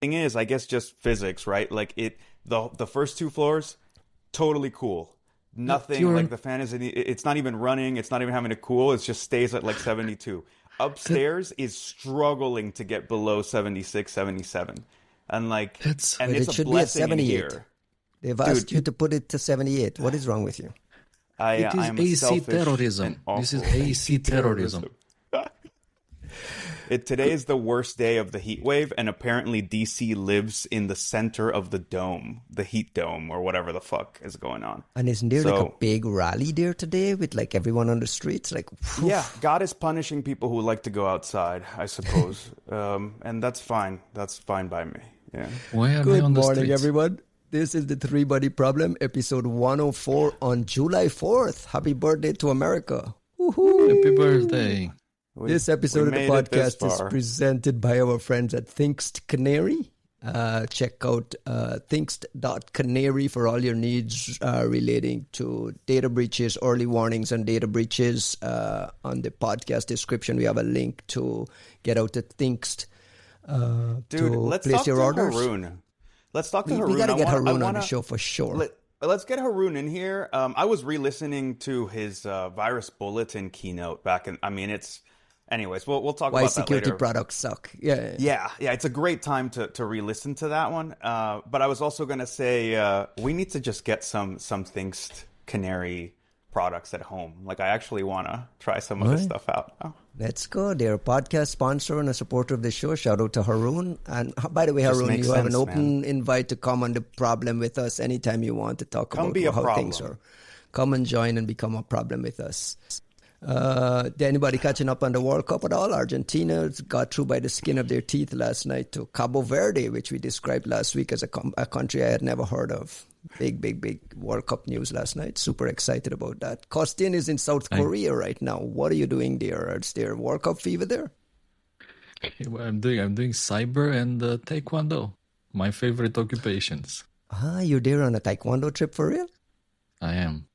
thing is, I guess just physics, right? Like the first two floors, totally cool. Nothing You're like the fan is it's not even running, it's not even having to cool, it just stays at like 72. that, Upstairs is struggling to get below 76, 77. And like that's and But it's it a should be at blessing in 78. here. They've Dude, asked you to put it to 78. What is wrong with you? it I is am a AC selfish and terrorism. This is awful AC terrorism. Today is the worst day of the heat wave, and apparently DC lives in the center of the dome, the heat dome, or whatever the fuck is going on. And isn't there like a So, big rally there today with like everyone on the streets? Like, whew. yeah, God is punishing people who like to go outside, I suppose. And that's fine. That's fine by me. Yeah. Why are they Good on the morning, streets? everyone. This is the Three Body Problem, episode 104 on July 4th. Happy birthday to America. Woohoo! Happy birthday. This episode of the made it this podcast is far. presented by our friends at Thinkst Canary. Check out thinkst.canary for all your needs relating to data breaches, early warnings on data breaches. On the podcast description, we have a link to get out to Thinkst Dude, to let's place talk your to orders. Haroon. Let's talk to We Haroon. got to get Haroon on wanna, the show for sure. Let's get Haroon in here. I was re-listening to his virus bulletin keynote back in. I mean, it's. Anyways, we'll talk Why about that security later. products suck. Yeah. Yeah, it's a great time to re-listen to that one. But I was also gonna say we need to just get some things Canary products at home. Like I actually want to try some of this Right. stuff out. Oh, Let's go. They're a podcast sponsor and a supporter of the show. Shout out to Haroon. And by the way, Just Haroon, makes you have an sense, open invite to come on the problem with us anytime you want to talk Come about be a how things problem. are. Come and join and become a problem with us. Did anybody catching up on the World Cup at all? Argentina got through by the skin of their teeth last night to Cabo Verde, which we described last week as a country I had never heard of. Big World Cup news last night. Super excited about that. Costin is in South Korea right now. What are you doing there? Is there World Cup fever there? What I'm doing cyber and taekwondo. My favorite occupations. You're there on a taekwondo trip for real? I am.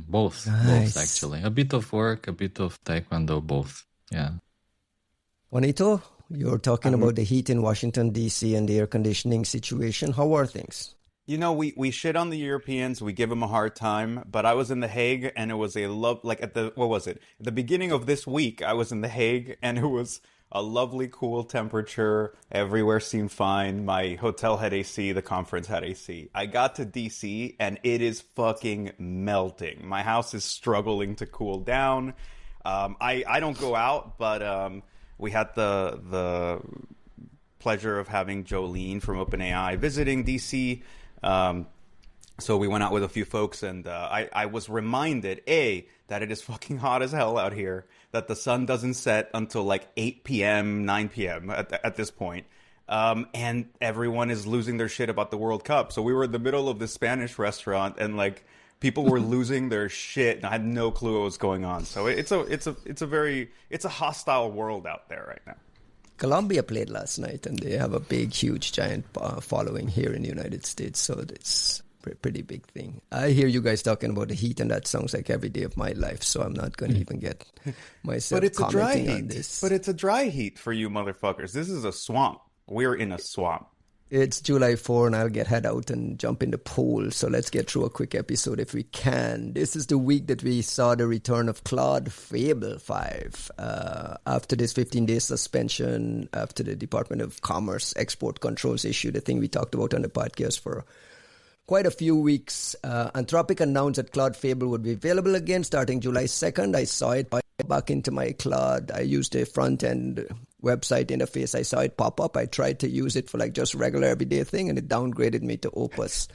Both Nice. actually. A bit of work, a bit of taekwondo, both. Yeah. Juanito, you're talking about the heat in Washington, D.C. and the air conditioning situation. How are things? You know, we shit on the Europeans, we give them a hard time, but I was in The Hague and it was what was it? At the beginning of this week, I was in The Hague and it was a lovely, cool temperature. Everywhere seemed fine. My hotel had AC, the conference had AC. I got to DC and it is fucking melting. My house is struggling to cool down. I don't go out, but we had the pleasure of having Jolene from OpenAI visiting DC. So we went out with a few folks, and I was reminded, that it is fucking hot as hell out here, that the sun doesn't set until like 8 p.m., 9 p.m. at this point. And everyone is losing their shit about the World Cup. So we were in the middle of this Spanish restaurant, and like people were losing their shit, and I had no clue what was going on. So it's a hostile world out there right now. Colombia played last night, and they have a big, huge, giant following here in the United States. So it's a pretty big thing. I hear you guys talking about the heat, and that sounds like every day of my life. So I'm not going to even get myself But it's a dry commenting on heat. this. But it's a dry heat for you motherfuckers. This is a swamp. We're in a swamp. It's July 4 and I'll head out and jump in the pool. So let's get through a quick episode if we can. This is the week that we saw the return of Claude Fable 5. After this 15-day suspension, after the Department of Commerce export controls issue, the thing we talked about on the podcast for quite a few weeks, Anthropic announced that Claude Fable would be available again starting July 2nd. I saw it back into my Claude. I used a front-end website interface. I saw it pop up. I tried to use it for like just regular everyday thing, and it downgraded me to Opus.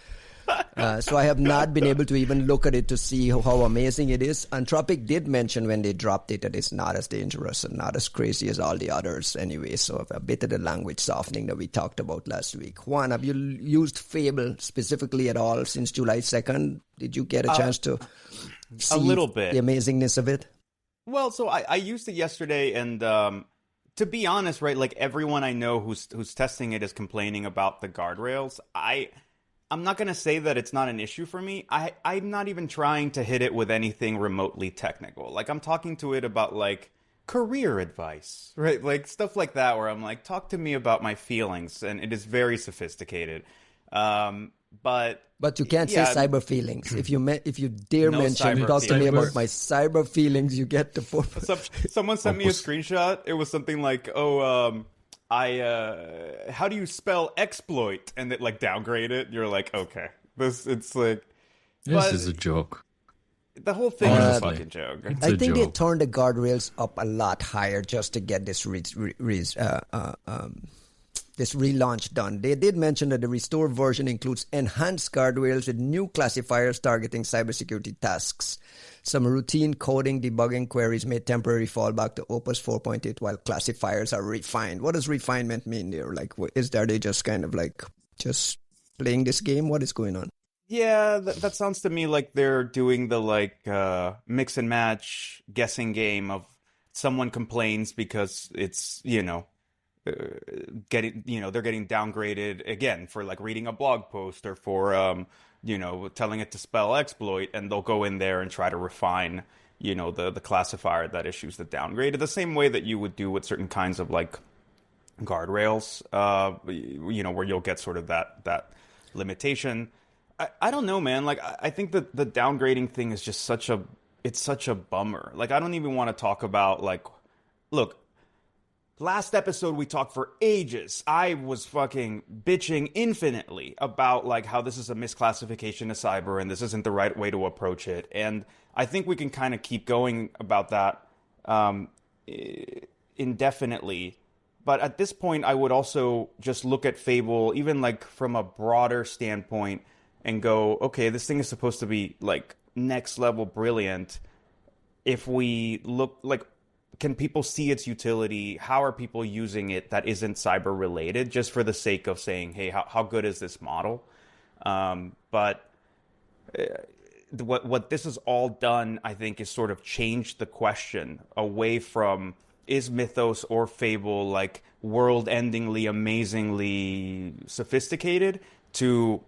So I have not been able to even look at it to see how amazing it is. Anthropic did mention when they dropped it that it's not as dangerous and not as crazy as all the others anyway. So a bit of the language softening that we talked about last week. Juan, have you used Fable specifically at all since July 2nd? Did you get a chance to see a little bit the amazingness of it? Well, so I used it yesterday, and to be honest, right, like everyone I know who's testing it is complaining about the guardrails. I'm not going to say that it's not an issue for me. I'm not even trying to hit it with anything remotely technical. Like I'm talking to it about like career advice, right? Like stuff like that, where I'm like, talk to me about my feelings, and it is very sophisticated. But you can't say yeah, cyber feelings. If you dare No mention, cyber talk to me feelings. about my cyber feelings, you get the someone sent me a Opus. screenshot. It was something like, how do you spell exploit? And it like downgraded. You're like, okay, it's like, This but is a joke. the whole thing is a Honestly. fucking joke. It's I a think they joke. turned the guardrails up a lot higher just to get this this relaunch done. They did mention that the restored version includes enhanced guardrails with new classifiers targeting cybersecurity tasks. Some routine coding debugging queries may temporarily fall back to Opus 4.8 while classifiers are refined. What does refinement mean there? Like, are they just kind of like just playing this game? What is going on? Yeah, that sounds to me like they're doing the like mix and match guessing game of someone complains because it's, they're getting downgraded again for like reading a blog post or for telling it to spell exploit, and they'll go in there and try to refine the classifier that issues the downgrade the same way that you would do with certain kinds of like guardrails, where you'll get sort of that limitation. I don't know, man. Like, I think that the downgrading thing is just such a bummer. Like, I don't even want to talk about, like, look, last episode we talked for ages. I was fucking bitching infinitely about, like, how this is a misclassification of cyber and this isn't the right way to approach it. And I think we can kind of keep going about that indefinitely. But at this point, I would also just look at Fable, even, like, from a broader standpoint, and go, okay, this thing is supposed to be like next level brilliant. If we look, like, can people see its utility? How are people using it that isn't cyber related, just for the sake of saying, hey, how good is this model? But what this has all done, I think, is sort of changed the question away from, is Mythos or Fable like world-endingly, amazingly sophisticated, to,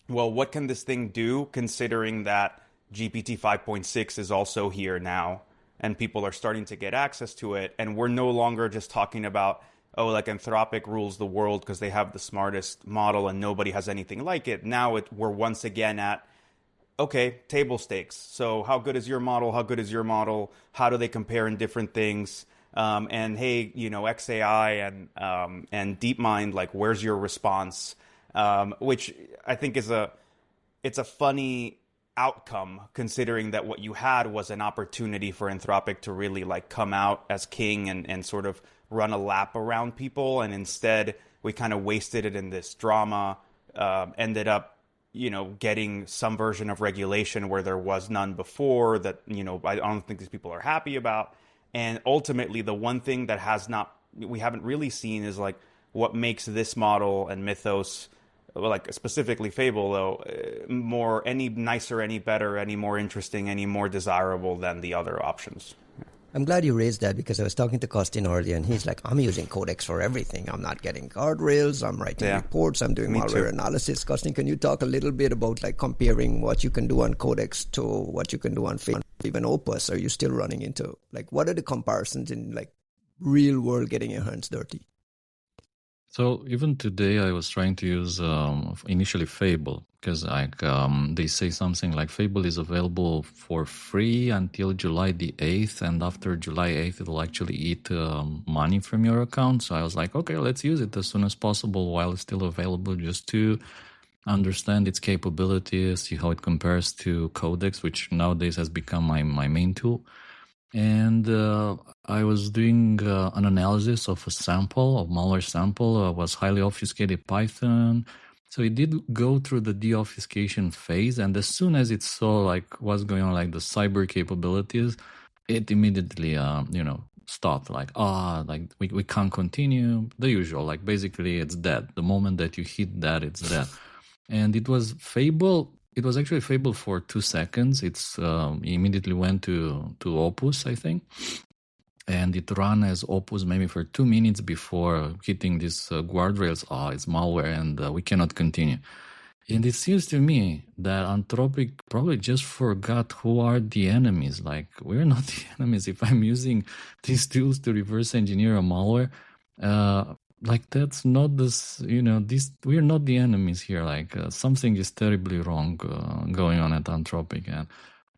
well, what can this thing do, considering that GPT 5.6 is also here now and people are starting to get access to it, and we're no longer just talking about, oh, like Anthropic rules the world because they have the smartest model and nobody has anything like it. Now we're once again at, okay, table stakes. So how good is your model? How good is your model? How do they compare in different things? And hey, XAI and DeepMind, like, where's your response? Which I think it's a funny outcome, considering that what you had was an opportunity for Anthropic to really like come out as king and sort of run a lap around people, and instead we kind of wasted it in this drama, ended up getting some version of regulation where there was none before, that I don't think these people are happy about. And ultimately the one thing that we haven't really seen is like what makes this model and Mythos, like specifically Fable, though, any nicer, any better, any more interesting, any more desirable than the other options. I'm glad you raised that, because I was talking to Costin earlier, and he's like, I'm using Codex for everything. I'm not getting guardrails. I'm writing reports. I'm doing malware analysis. Costin, can you talk a little bit about like comparing what you can do on Codex to what you can do on Fable, even Opus? Are you still running into, like, what are the comparisons in like real world getting your hands dirty? So even today, I was trying to use initially Fable, because like they say something like Fable is available for free until July the 8th, and after July 8th, it'll actually eat money from your account. So I was like, okay, let's use it as soon as possible while it's still available, just to understand its capabilities, see how it compares to Codex, which nowadays has become my main tool. And I was doing an analysis of a malware sample, was highly obfuscated Python. So it did go through the deobfuscation phase, and as soon as it saw like what's going on, like the cyber capabilities, it immediately stopped. Like we can't continue. The usual, like basically it's dead. The moment that you hit that, it's dead. And it was Fable. It was actually Fable for 2 seconds. It's immediately went to Opus, I think. And it ran as Opus maybe for 2 minutes before hitting this guardrails. It's malware and we cannot continue. And it seems to me that Anthropic probably just forgot who are the enemies. Like, we're not the enemies. If I'm using these tools to reverse engineer a malware, like that's not this, we're not the enemies here. Like, something is terribly wrong going on at Anthropic. And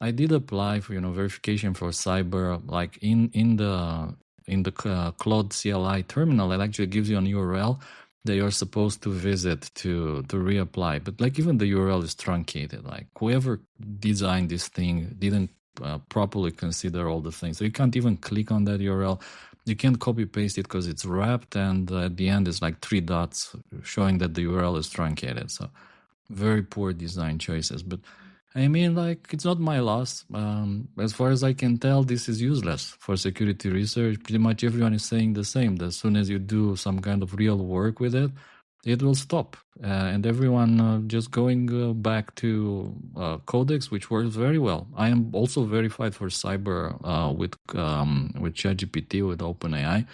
I did apply for, verification for cyber, like in the Claude CLI terminal. It actually gives you an URL that you're supposed to visit to reapply. But like even the URL is truncated. Like whoever designed this thing didn't properly consider all the things. So you can't even click on that URL. You can't copy paste it because it's wrapped, and at the end it's like 3 dots showing that the URL is truncated. So very poor design choices. But I mean, like, it's not my loss. As far as I can tell, this is useless for security research. Pretty much everyone is saying the same. That as soon as you do some kind of real work with it, it will stop. And everyone just going back to Codex, which works very well. I am also verified for cyber with ChatGPT, with OpenAI.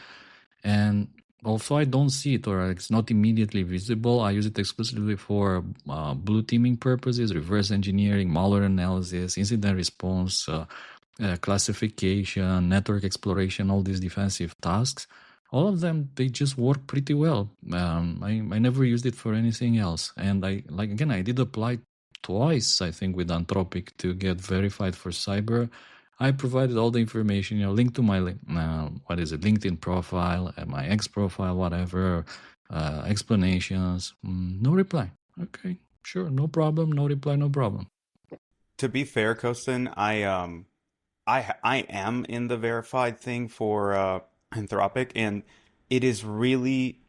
And also, I don't see it, or it's not immediately visible. I use it exclusively for blue teaming purposes, reverse engineering, malware analysis, incident response, classification, network exploration, all these defensive tasks. All of them, they just work pretty well. I never used it for anything else. And I did apply twice, I think, with Anthropic to get verified for cyber. I provided all the information, link to my LinkedIn profile, my X profile, whatever, explanations. No reply. Okay, sure, no problem. No reply, no problem. To be fair, Kostin, I am in the verified thing for Anthropic, and it is really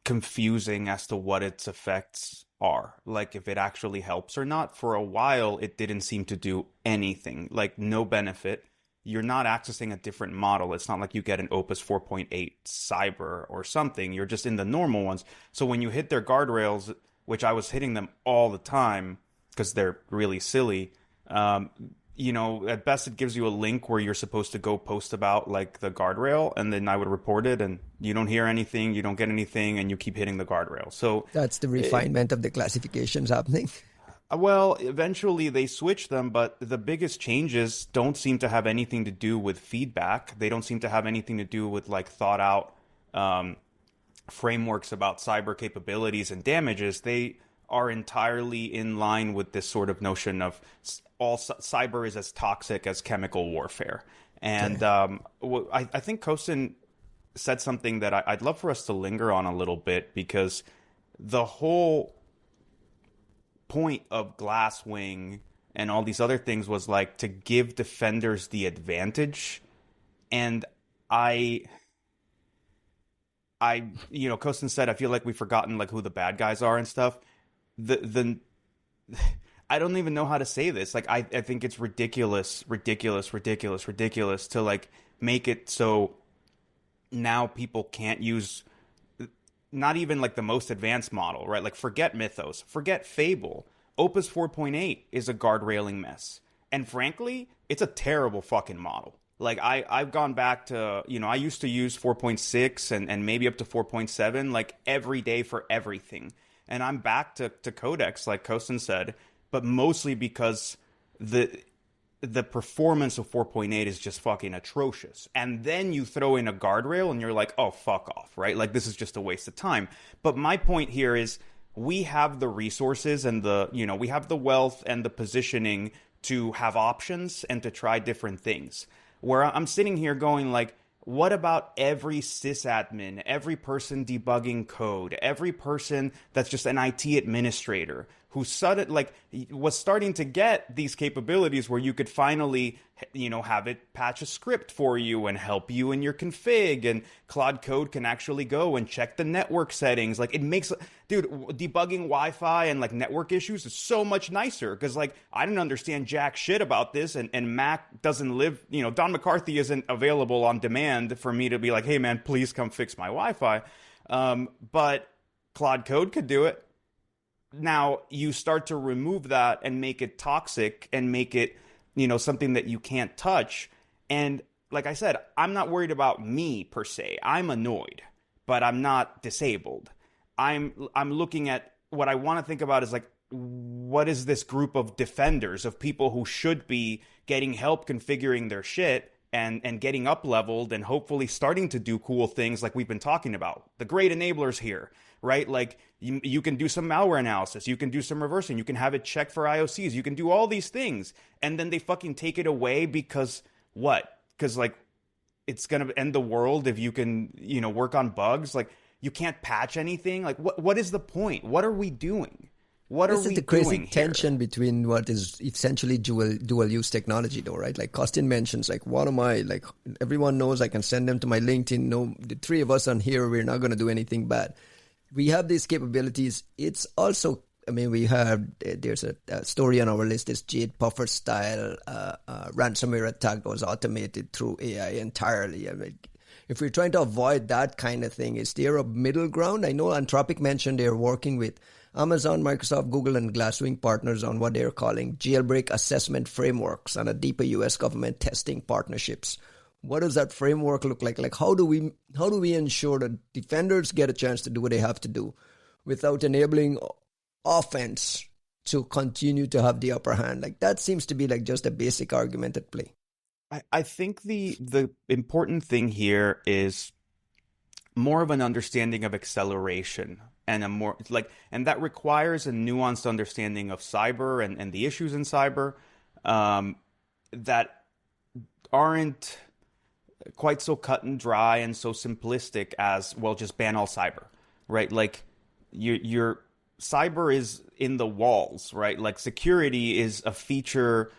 confusing as to what its effects are, like if it actually helps or not. For a while it didn't seem to do anything, like no benefit. You're not accessing a different model. It's not like you get an Opus 4.8 cyber or something. You're just in the normal ones. So when you hit their guardrails, which I was hitting them all the time because they're really silly, at best it gives you a link where you're supposed to go post about like the guardrail, and then I would report it, and you don't hear anything, you don't get anything, and you keep hitting the guardrail. So that's the refinement of the classifications happening. Well, eventually they switch them, but the biggest changes don't seem to have anything to do with feedback. They don't seem to have anything to do with like thought out frameworks about cyber capabilities and damages. They are entirely in line with this sort of notion of all cyber is as toxic as chemical warfare. And I think Kostin said something that I'd love for us to linger on a little bit, because the whole point of Glasswing and all these other things was like to give defenders the advantage. And Kostin said, I feel like we've forgotten like who the bad guys are and stuff. I don't even know how to say this. Like, I think it's ridiculous to like make it so now people can't use not even like the most advanced model, right? Like, forget Mythos, forget Fable. Opus 4.8 is a guardrailing mess. And frankly, it's a terrible fucking model. Like, I've gone back to, I used to use 4.6 and maybe up to 4.7, like every day for everything. And I'm back to Codex, like Kostin said, but mostly because the performance of 4.8 is just fucking atrocious. And then you throw in a guardrail and you're like, oh, fuck off, right? Like, this is just a waste of time. But my point here is we have the resources and we have the wealth and the positioning to have options and to try different things. Where I'm sitting here going like, what about every sysadmin, every person debugging code, every person that's just an IT administrator who was starting to get these capabilities where you could finally, have it patch a script for you and help you in your config, and Claude Code can actually go and check the network settings. Like, it makes, debugging Wi-Fi and like network issues is so much nicer, because like I didn't understand jack shit about this, and Mac doesn't live, Don McCarthy isn't available on demand for me to be like, hey man, please come fix my Wi-Fi. But Claude Code could do it. Now you start to remove that and make it toxic and make it, something that you can't touch. And like I said, I'm not worried about me per se. I'm annoyed, but I'm not disabled. I'm looking at what I want to think about is like, what is this group of defenders, of people who should be getting help configuring their shit and getting up leveled and hopefully starting to do cool things like we've been talking about. The great enablers here, right? Like you can do some malware analysis, you can do some reversing, you can have it check for IOCs, you can do all these things, and then they fucking take it away because what? Because like it's gonna end the world if you can, you know, work on bugs. Like you can't patch anything. Like what is the point? What are we doing? What this are we is the crazy doing tension here? between what is essentially dual use technology, though, right? Like Costin mentions, like, what am I, like, everyone knows I can send them to my LinkedIn. No, the three of us on here, we're not going to do anything bad. We have these capabilities. It's also, I mean, there's a story on our list, this Jade Puffer style ransomware attack that was automated through AI entirely. I mean, if we're trying to avoid that kind of thing, is there a middle ground? I know Anthropic mentioned they're working with Amazon, Microsoft, Google, and Glasswing partners on what they're calling jailbreak assessment frameworks and a deeper U.S. government testing partnerships. What does that framework look like? Like, how do we ensure that defenders get a chance to do what they have to do without enabling offense to continue to have the upper hand? Like, that seems to be like just a basic argument at play. I think the important thing here is more of an understanding of acceleration. And and that requires a nuanced understanding of cyber and the issues in cyber that aren't quite so cut and dry and so simplistic as, well, just ban all cyber, right? Like your cyber is in the walls, right? Like security is a feature,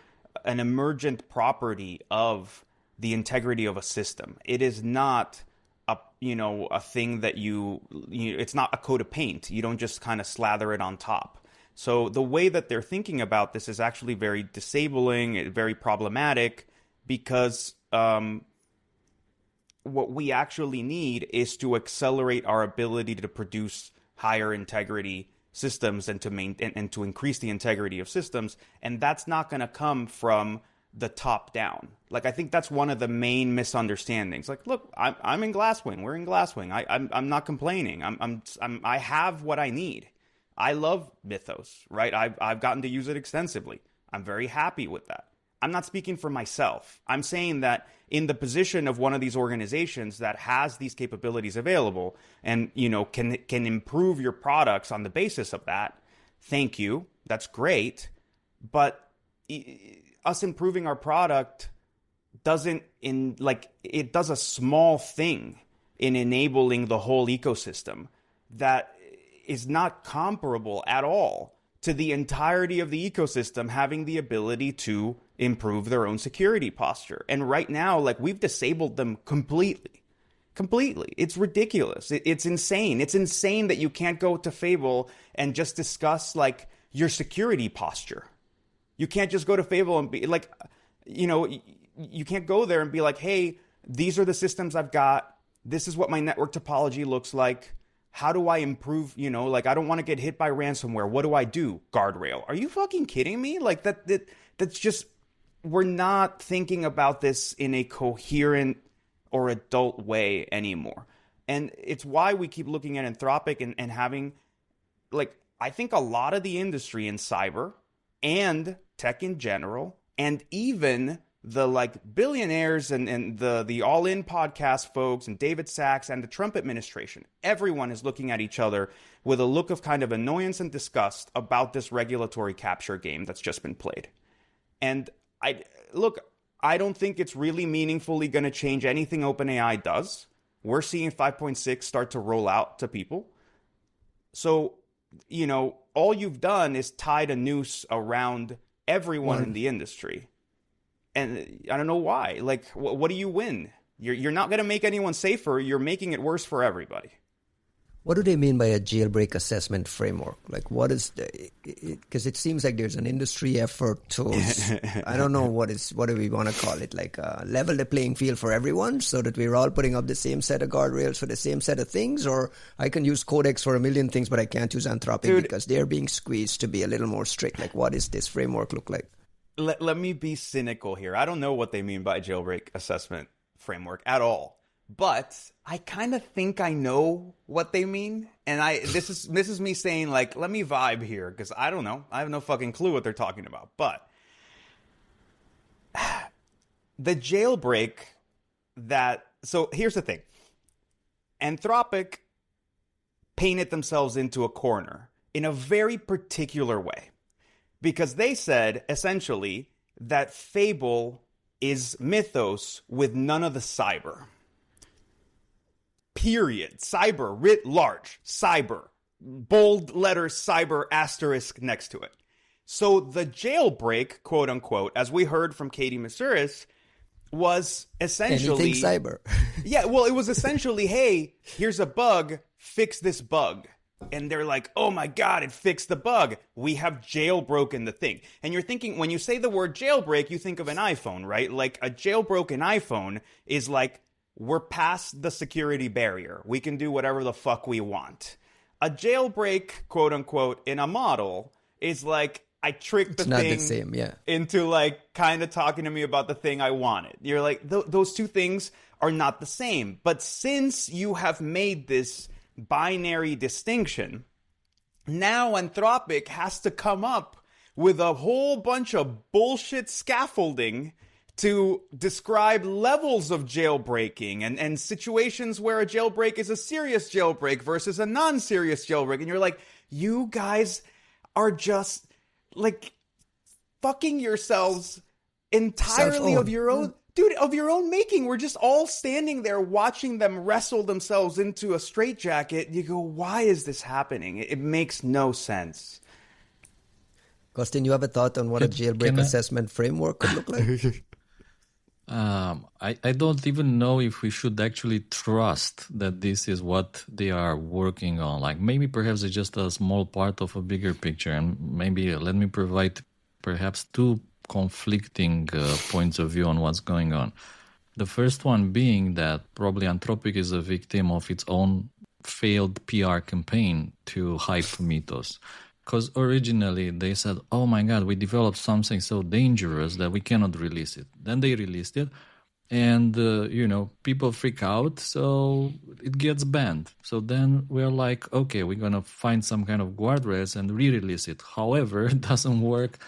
an emergent property of the integrity of a system. It is not a thing that it's not a coat of paint. You don't just kind of slather it on top. So the way that they're thinking about this is actually very disabling, very problematic, because what we actually need is to accelerate our ability to produce higher integrity systems and to increase the integrity of systems. And that's not going to come from the top down. Like, I think that's one of the main misunderstandings. Like, look, I'm in Glasswing. We're in Glasswing. I'm not complaining. I have what I need. I love Mythos, right? I've gotten to use it extensively. I'm very happy with that. I'm not speaking for myself. I'm saying that in the position of one of these organizations that has these capabilities available and, can improve your products on the basis of that, thank you. That's great. But us improving our product it does a small thing in enabling the whole ecosystem that is not comparable at all to the entirety of the ecosystem having the ability to improve their own security posture. And right now, like, we've disabled them completely. It's ridiculous. It's insane. It's insane that you can't go to Fable and just discuss like your security posture. You can't just go to Fable and be like, you can't go there and be like, hey, these are the systems I've got. This is what my network topology looks like. How do I improve? I don't want to get hit by ransomware. What do I do? Guardrail. Are you fucking kidding me? Like that's just, we're not thinking about this in a coherent or adult way anymore. And it's why we keep looking at Anthropic and having, like, I think a lot of the industry in cyber and tech in general, and even the like billionaires and the All In podcast folks and David Sachs and the Trump administration, everyone is looking at each other with a look of kind of annoyance and disgust about this regulatory capture game that's just been played. And I don't think it's really meaningfully going to change anything OpenAI does. We're seeing 5.6 start to roll out to people. So, all you've done is tied a noose around everyone in the industry. And I don't know why. Like, what do you win? You're not going to make anyone safer. You're making it worse for everybody. What do they mean by a jailbreak assessment framework? Like, what is because it seems like there's an industry effort to, I don't know what do we want to call it? Like, level the playing field for everyone so that we're all putting up the same set of guardrails for the same set of things? Or I can use Codex for a million things, but I can't use Anthropic because they're being squeezed to be a little more strict. Like, what does this framework look like? Let me be cynical here. I don't know what they mean by jailbreak assessment framework at all. but I kind of think I know what they mean. And this is me saying, like, let me vibe here, because I don't know. I have no fucking clue what they're talking about. But the jailbreak so here's the thing. Anthropic painted themselves into a corner in a very particular way, because they said essentially that Fable is Mythos with none of the cyber. Period. Cyber, writ large. Cyber. Bold letter cyber asterisk next to it. So the jailbreak, quote unquote, as we heard from Katie Masuris, was essentially... Anything cyber. Yeah, well, it was essentially, hey, here's a bug, fix this bug. And they're like, oh my God, it fixed the bug. We have jailbroken the thing. And you're thinking, when you say the word jailbreak, you think of an iPhone, right? Like a jailbroken iPhone is like, we're past the security barrier. We can do whatever the fuck we want. A jailbreak, quote unquote, in a model is like, I tricked the thing into like kind of talking to me about the thing I wanted. You're like, those two things are not the same. But since you have made this binary distinction, now Anthropic has to come up with a whole bunch of bullshit scaffolding to describe levels of jailbreaking and situations where a jailbreak is a serious jailbreak versus a non-serious jailbreak. And you're like, you guys are just like fucking yourselves entirely of your own, dude, of your own making. We're just all standing there watching them wrestle themselves into a straitjacket. You go, why is this happening? It makes no sense. Costin, you have a thought on what a jailbreak assessment framework could look like? I don't even know if we should actually trust that this is what they are working on. Like maybe perhaps it's just a small part of a bigger picture. And maybe let me provide perhaps two conflicting points of view on what's going on. The first one being that probably Anthropic is a victim of its own failed PR campaign to hype Mythos. Because originally they said, oh my God, we developed something so dangerous that we cannot release it. Then they released it and, people freak out, so it gets banned. So then we're like, okay, we're going to find some kind of guardrails and re-release it. However, it doesn't work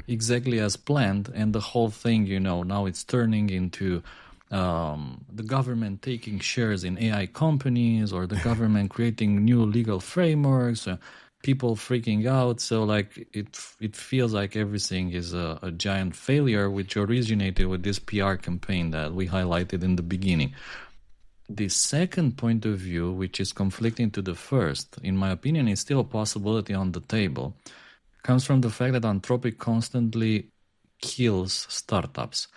exactly as planned. And the whole thing, now it's turning into the government taking shares in AI companies or the government creating new legal frameworks. People freaking out, so like it feels like everything is a giant failure, which originated with this PR campaign that we highlighted in the beginning. The second point of view, which is conflicting to the first, in my opinion, is still a possibility on the table, comes from the fact that Anthropic constantly kills startups.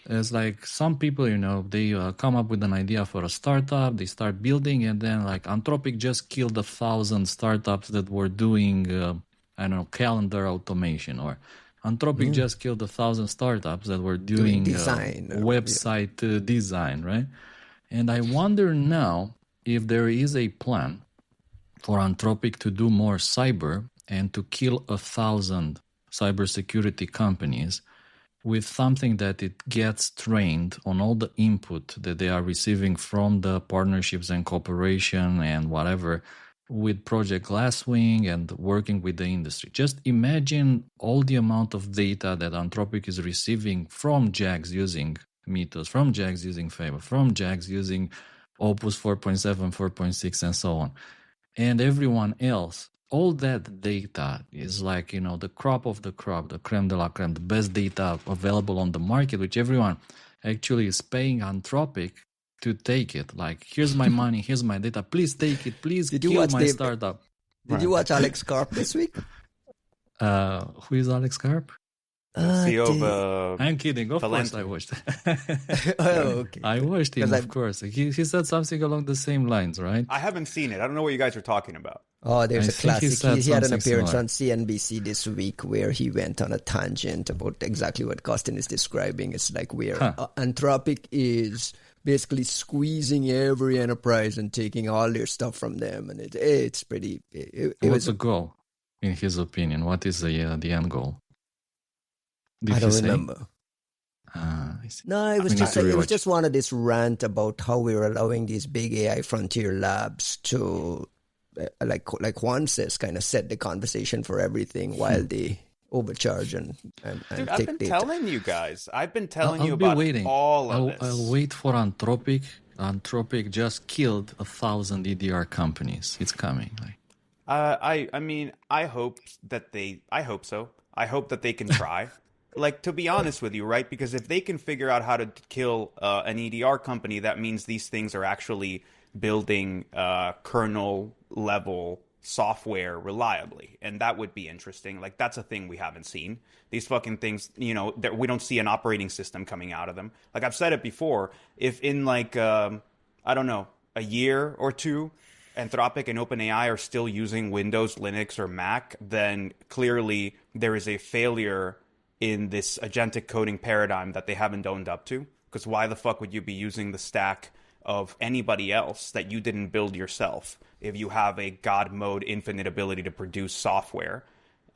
It's like some people, they come up with an idea for a startup, they start building, and then like Anthropic just killed 1,000 startups that were doing, calendar automation, or Anthropic just killed 1,000 startups that were doing design, website design, right? And I wonder now if there is a plan for Anthropic to do more cyber and to kill 1,000 cybersecurity companies with something that it gets trained on all the input that they are receiving from the partnerships and cooperation and whatever with Project Glasswing and working with the industry. Just imagine all the amount of data that Anthropic is receiving from JAGs using Mythos, from JAGs using Fable, from JAGs using Opus 4.7, 4.6, and so on. And everyone else. All that data is like, the crop of the crop, the creme de la creme, the best data available on the market, which everyone actually is paying Anthropic to take it. Like, here's my money, here's my data, please take it, please kill my startup. Did you watch Alex Karp this week? Who is Alex Karp? CEO of I'm kidding. Of course I watched. Okay. I watched him, of course. He said something along the same lines, right? I haven't seen it. I don't know what you guys are talking about. Oh, there's a classic. He had an appearance similar on CNBC this week where he went on a tangent about exactly what Costin is describing. It's like where Anthropic is basically squeezing every enterprise and taking all their stuff from them. And it's pretty... What's the goal, in his opinion? What is the end goal? I don't remember. I see. No, it was We need just to it was rewatch. just one of this rant about how we were allowing these big AI frontier labs to, like Juan says, kind of set the conversation for everything while they overcharge and Dude, I've take been data. telling you guys. I've been telling I'll you be about waiting. all of this. I'll wait for Anthropic. Anthropic just killed 1,000 EDR companies. It's coming. I mean, I hope so. I hope that they can try. Like, to be honest with you, right? Because if they can figure out how to kill an EDR company, that means these things are actually building kernel level software reliably, and that would be interesting. Like, that's a thing we haven't seen. These fucking things, you know, we don't see an operating system coming out of them. Like, I've said it before, if in like I don't know, a year or two, Anthropic and OpenAI are still using Windows, Linux, or Mac, then clearly there is a failure in this agentic coding paradigm that they haven't owned up to. Because why the fuck would you be using the stack of anybody else that you didn't build yourself if you have a God mode infinite ability to produce software?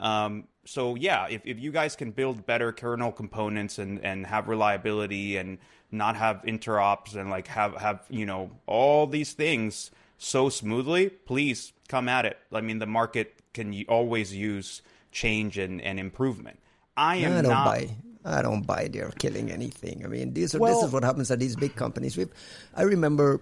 So yeah, if you guys can build better kernel components and have reliability and not have interops and like have you know, all these things so smoothly, please come at it. I mean, the market can always use change and improvement. I don't buy they're killing anything. I mean, this is what happens at these big companies. I remember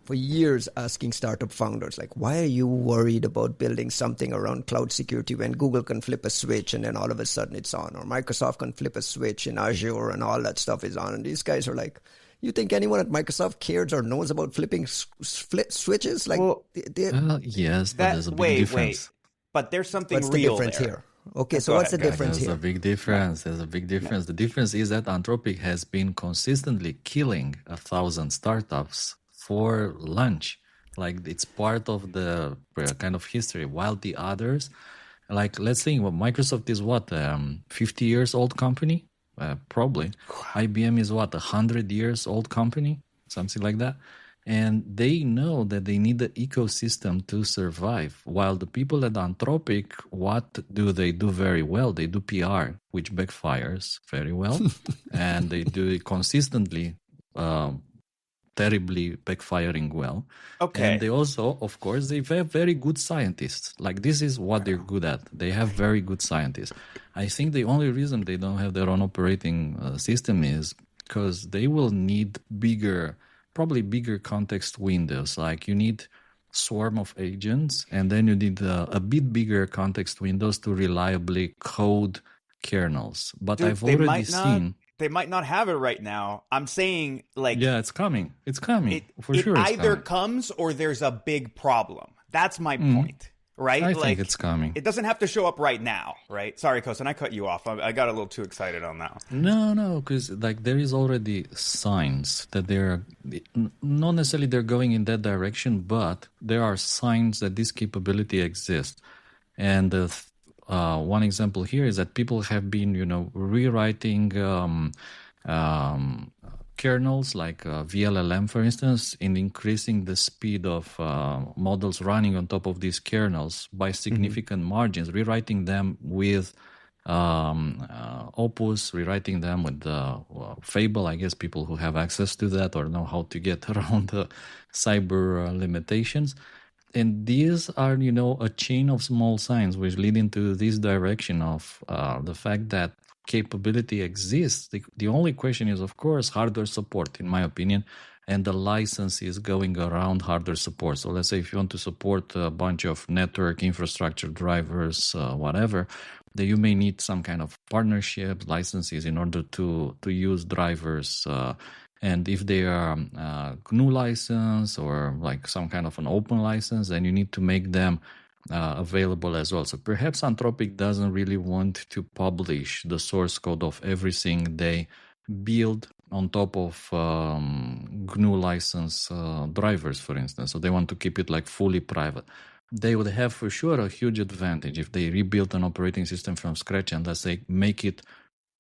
for years asking startup founders, like, why are you worried about building something around cloud security when Google can flip a switch and then all of a sudden it's on, or Microsoft can flip a switch in Azure and all that stuff is on? And these guys are like, you think anyone at Microsoft cares or knows about flipping switches? Like, yes, but there's a big difference. But there's something what's the real difference there. here? Okay, so what's the difference here? There's a big difference. There's a big difference. The difference is that Anthropic has been consistently killing 1,000 startups for lunch. Like, it's part of the kind of history. While the others, like, let's think, well, Microsoft is what, 50 years old company? Probably. IBM is what, 100 years old company? Something like that. And they know that they need the ecosystem to survive. While the people at Anthropic, what do they do very well? They do PR, which backfires very well. And they do it consistently, terribly backfiring well. Okay. And they also, of course, they have very good scientists. Like, this is what they're good at. They have very good scientists. I think the only reason they don't have their own operating system is because they will need probably bigger context windows. Like, you need swarm of agents, and then you need a bit bigger context windows to reliably code kernels. But Dude, I've already seen... They might not have it right now. I'm saying, like... Yeah, it's coming. It's coming. For it sure it's either coming. comes or there's a big problem. That's my point, right? I think it's coming. It doesn't have to show up right now, right? Sorry, Kosan, I cut you off. I got a little too excited on that. No, because like there is already signs that they're not necessarily they're going in that direction, but there are signs that this capability exists. And one example here is that people have been, rewriting kernels like VLLM, for instance, in increasing the speed of models running on top of these kernels by significant margins, rewriting them with Opus, rewriting them with Fable. I guess people who have access to that or know how to get around the cyber limitations. And these are, a chain of small signs which lead into this direction of the fact that capability exists. The only question is, of course, hardware support, in my opinion, and the license is going around hardware support. So let's say if you want to support a bunch of network infrastructure drivers, whatever, then you may need some kind of partnership licenses in order to use drivers. And if they are GNU license or like some kind of an open license, then you need to make them available as well. So perhaps Anthropic doesn't really want to publish the source code of everything they build on top of GNU license drivers, for instance. So they want to keep it like fully private. They would have for sure a huge advantage if they rebuilt an operating system from scratch and let's say make it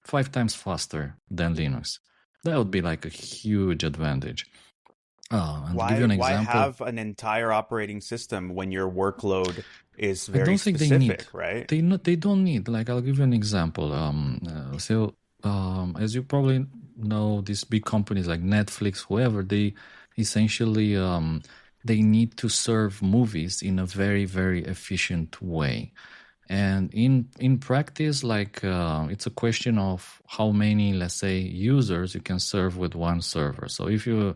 5 times faster than Linux. That would be like a huge advantage. To give you an example, why have an entire operating system when your workload is very specific, they need. Right? They don't need. Like, I'll give you an example. As you probably know, these big companies like Netflix, whoever, they essentially they need to serve movies in a very, very efficient way. And in practice, like it's a question of how many, let's say, users you can serve with one server. So if you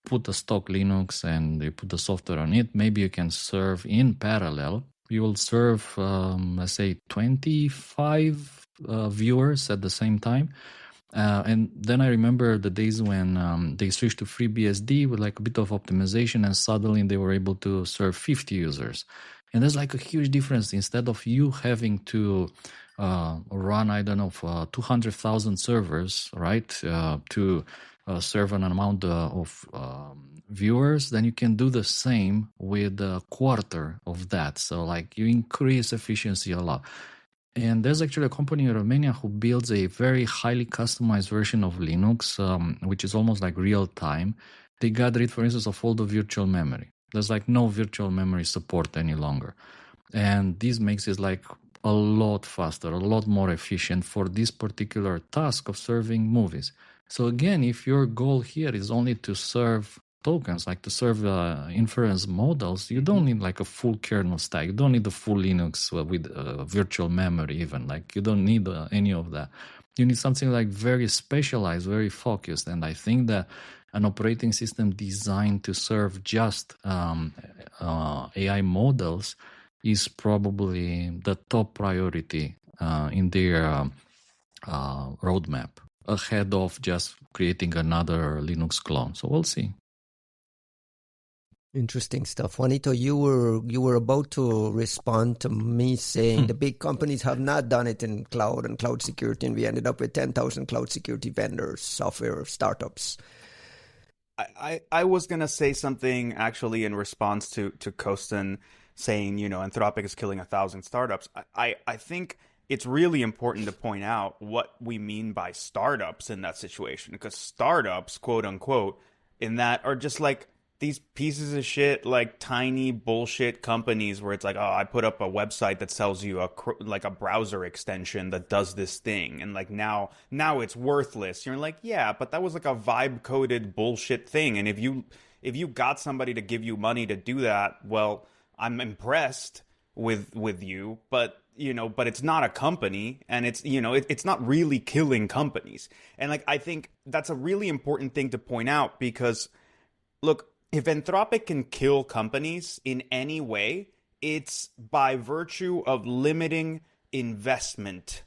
put a stock Linux and you put the software on it, maybe you can serve in parallel. You will serve, let's say, 25 viewers at the same time. And then I remember the days when they switched to FreeBSD with like a bit of optimization, and suddenly they were able to serve 50 users. And there's like a huge difference. Instead of you having to run, I don't know, 200,000 servers, right, to serve an amount of viewers, then you can do the same with a quarter of that. So like you increase efficiency a lot. And there's actually a company in Romania who builds a very highly customized version of Linux, which is almost like real time. They got rid, for instance, of all the virtual memory. There's like no virtual memory support any longer. And this makes it like a lot faster, a lot more efficient for this particular task of serving movies. So again, if your goal here is only to serve tokens, like to serve inference models, you don't need like a full kernel stack. You don't need a full Linux with virtual memory even. Like you don't need any of that. You need something like very specialized, very focused. And I think that an operating system designed to serve just AI models is probably the top priority in their roadmap, ahead of just creating another Linux clone. So we'll see. Interesting stuff. Juanito, you were about to respond to me saying the big companies have not done it in cloud and cloud security, and we ended up with 10,000 cloud security vendors, software startups. I was going to say something actually in response to Kostin saying, Anthropic is killing 1,000 startups. I think it's really important to point out what we mean by startups in that situation, because startups, quote unquote, in that are just like these pieces of shit, like tiny bullshit companies where it's like, oh, I put up a website that sells you a browser extension that does this thing, and like now it's worthless. You're like, yeah, but that was like a vibe coded bullshit thing, and if you got somebody to give you money to do that, well, I'm impressed with you, but it's not a company, and it's not really killing companies. And like I think that's a really important thing to point out, because look, if Anthropic can kill companies in any way, it's by virtue of limiting investment,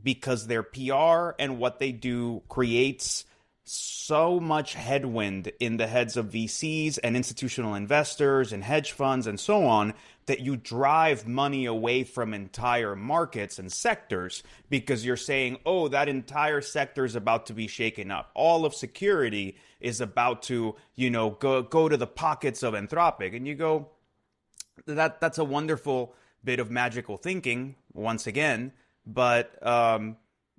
because their PR and what they do creates so much headwind in the heads of VCs and institutional investors and hedge funds and so on, that you drive money away from entire markets and sectors, because you're saying, oh, that entire sector is about to be shaken up. All of security is about to, go to the pockets of Anthropic. And you go, that's a wonderful bit of magical thinking, once again, but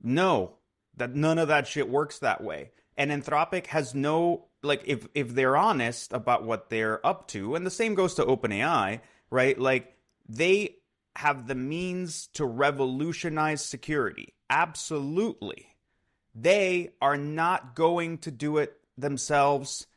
no, that none of that shit works that way. And Anthropic has no, like, if they're honest about what they're up to, and the same goes to OpenAI, right? Like, they have the means to revolutionize security. Absolutely. They are not going to do it themselves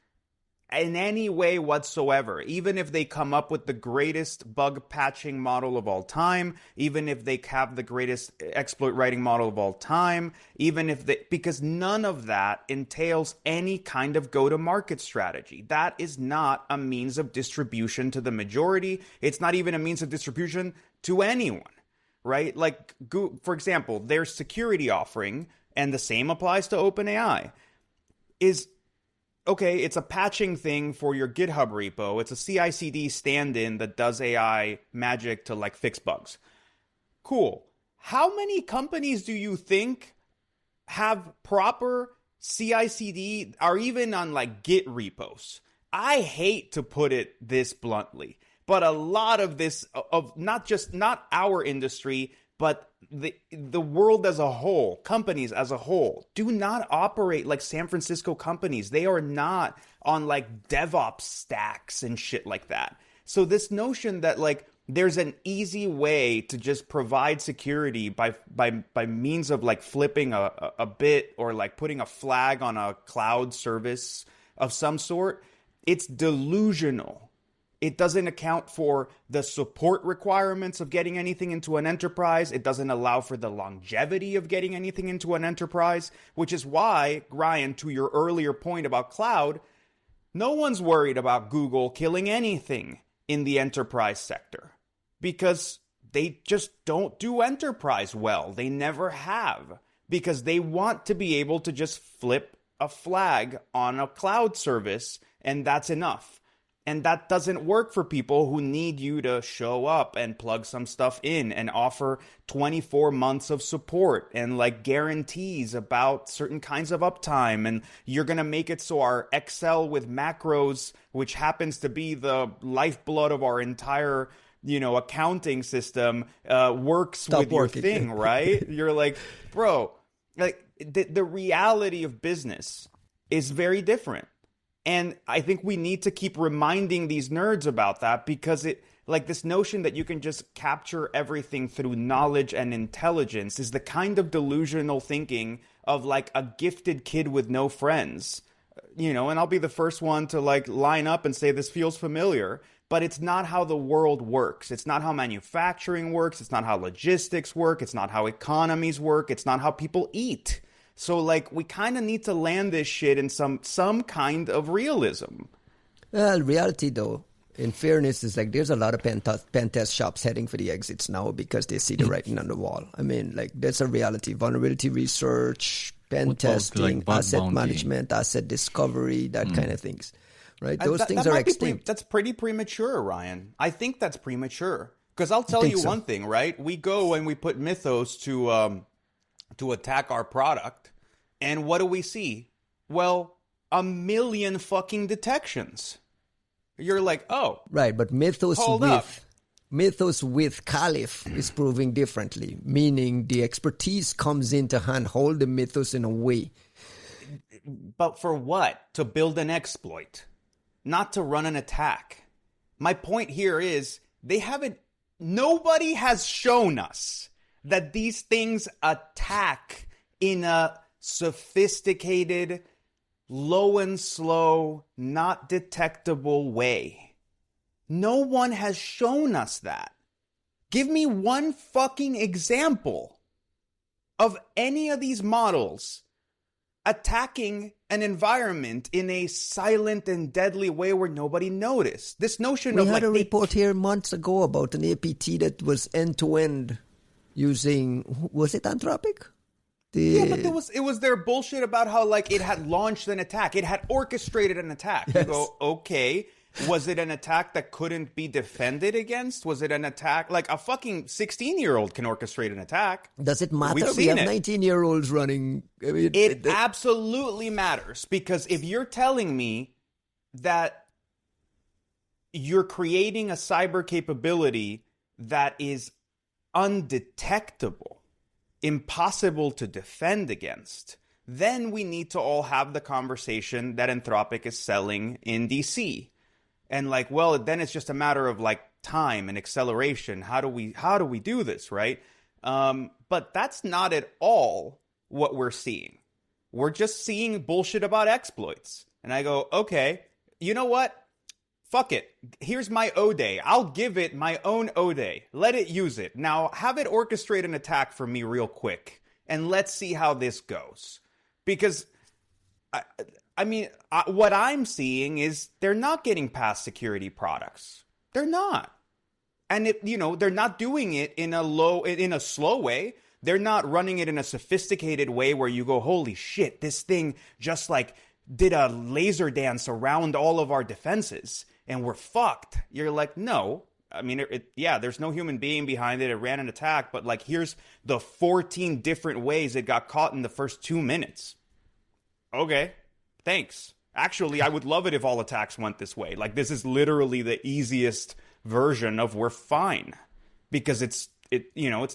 in any way whatsoever, even if they come up with the greatest bug patching model of all time, even if they have the greatest exploit writing model of all time, because none of that entails any kind of go-to-market strategy. That is not a means of distribution to the majority. It's not even a means of distribution to anyone, right? Like, for example, their security offering, and the same applies to OpenAI, is okay, it's a patching thing for your GitHub repo. It's a CI/CD stand-in that does AI magic to like fix bugs. Cool. How many companies do you think have proper CI/CD, or even on like Git repos? I hate to put it this bluntly, but a lot of this, of not our industry, but the world as a whole, companies as a whole, do not operate like San Francisco companies. They are not on like DevOps stacks and shit like that. So this notion that like there's an easy way to just provide security by means of like flipping a bit or like putting a flag on a cloud service of some sort. It's delusional. It doesn't account for the support requirements of getting anything into an enterprise. It doesn't allow for the longevity of getting anything into an enterprise, which is why, Ryan, to your earlier point about cloud, no one's worried about Google killing anything in the enterprise sector because they just don't do enterprise well. They never have, because they want to be able to just flip a flag on a cloud service and that's enough. And that doesn't work for people who need you to show up and plug some stuff in and offer 24 months of support and like guarantees about certain kinds of uptime. And you're going to make it so our Excel with macros, which happens to be the lifeblood of our entire, accounting system, works with your thing, right? You're like, bro, like the reality of business is very different. And I think we need to keep reminding these nerds about that, because this notion that you can just capture everything through knowledge and intelligence is the kind of delusional thinking of like a gifted kid with no friends, and I'll be the first one to like line up and say this feels familiar, but it's not how the world works. It's not how manufacturing works. It's not how logistics work. It's not how economies work. It's not how people eat. So, like, we kind of need to land this shit in some kind of realism. Well, reality, though, in fairness, is like there's a lot of pen test shops heading for the exits now because they see the writing on the wall. I mean, like, that's a reality. Vulnerability research, pen testing, like asset bounty management, asset discovery, that kind of things, right? Those things are extinct. That's pretty premature, Ryan. I think that's premature. Because I'll tell you one thing, right? We go and we put Mythos to attack our product, and what do we see? Well, 1 million fucking detections. You're like, oh, right, but Mythos with Caliph is proving differently, meaning the expertise comes in to handhold the Mythos in a way. But for what? To build an exploit, not to run an attack. My point here is nobody has shown us that these things attack in a sophisticated, low and slow, not detectable way. No one has shown us that. Give me one fucking example of any of these models attacking an environment in a silent and deadly way where nobody noticed. This notion of we had a report here months ago about an APT that was end-to-end using, was it Anthropic? Yeah, but it was their bullshit about how like it had launched an attack. It had orchestrated an attack. Yes. You go, okay, was it an attack that couldn't be defended against? Was it an attack like a fucking 16-year-old can orchestrate an attack? Does it matter? We have 19-year-olds running. I mean, it absolutely matters, because if you're telling me that you're creating a cyber capability that is undetectable, impossible to defend against, then we need to all have the conversation that Anthropic is selling in DC. And like, well, then it's just a matter of like time and acceleration. How do we do this, right? But that's not at all what we're seeing. We're just seeing bullshit about exploits. And I go, okay, you know what? Fuck it. Here's my O-Day. I'll give it my own O-Day. Let it use it. Now, have it orchestrate an attack for me real quick, and let's see how this goes. Because, what I'm seeing is they're not getting past security products. They're not. And, they're not doing it in a slow way. They're not running it in a sophisticated way where you go, holy shit, this thing just like did a laser dance around all of our defenses and we're fucked. You're like, no. I mean, there's no human being behind it. It ran an attack, but like, here's the 14 different ways it got caught in the first 2 minutes. Okay, thanks. Actually, I would love it if all attacks went this way. Like, this is literally the easiest version of we're fine, because it's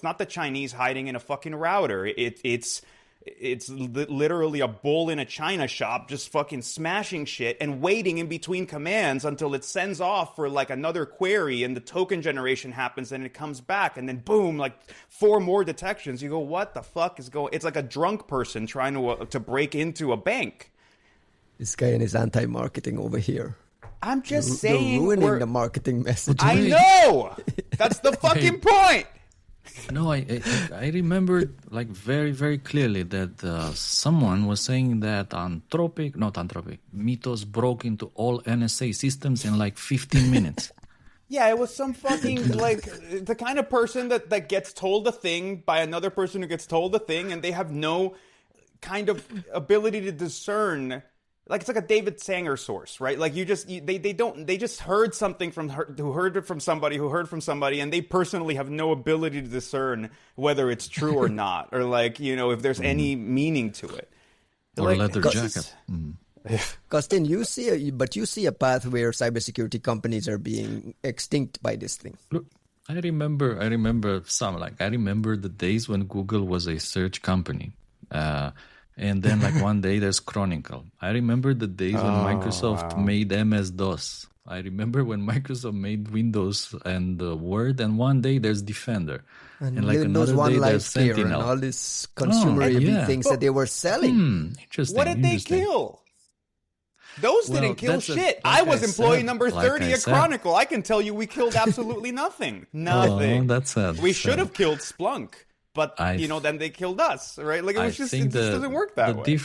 not the Chinese hiding in a fucking router. It's it's literally a bull in a china shop just fucking smashing shit and waiting in between commands until it sends off for like another query and the token generation happens and it comes back and then boom, like 4 more detections. You go, what the fuck is going? It's like a drunk person trying to break into a bank. This guy and his anti-marketing over here. I'm just saying, you're ruining the marketing message. I know. That's the fucking point. No, I remember like very, very clearly that someone was saying that Mythos broke into all NSA systems in like 15 minutes. Yeah, it was some fucking, like, the kind of person that gets told a thing by another person who gets told a thing, and they have no kind of ability to discern. Like, it's like a David Sanger source, right? Like, they just heard something who heard it from somebody who heard from somebody, and they personally have no ability to discern whether it's true or not, or like, if there's any meaning to it. Or like, leather jacket. Costin, you see a path where cybersecurity companies are being extinct by this thing. Look, I remember the days when Google was a search company. And then, like, one day there's Chronicle. I remember the days when Microsoft made MS-DOS. I remember when Microsoft made Windows and Word, and one day there's Defender. And like another day there's Sentinel. And all these consumer things that they were selling. Interesting. What did they kill? Those didn't kill shit. I was employee number 30 at Chronicle. I can tell you we killed absolutely nothing. Nothing. Oh, that's sad. We should have killed Splunk. But, then they killed us, right? Like, it just doesn't work that way.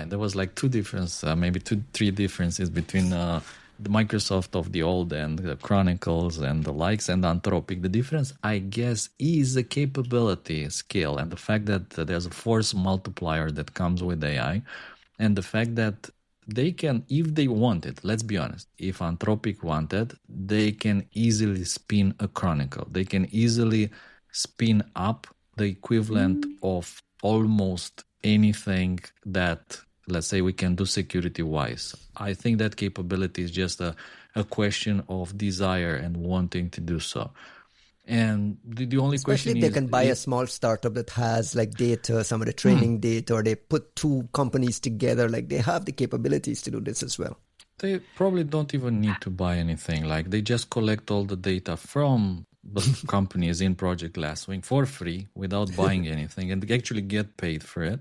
There was like 2 differences, maybe 3 differences between the Microsoft of the old and the Chronicles and the likes and Anthropic. The difference, I guess, is the capability scale and the fact that there's a force multiplier that comes with AI, and the fact that they can, if they wanted, let's be honest, if Anthropic wanted, they can easily spin a Chronicle. They can easily spin up the equivalent of almost anything that, let's say, we can do security-wise. I think that capability is just a question of desire and wanting to do so. And the only question is... Especially if they can buy a small startup that has like data, some of the training data, or they put 2 companies together, like they have the capabilities to do this as well. They probably don't even need to buy anything. Like, they just collect all the data from the companies in Project Glasswing for free without buying anything, and they actually get paid for it.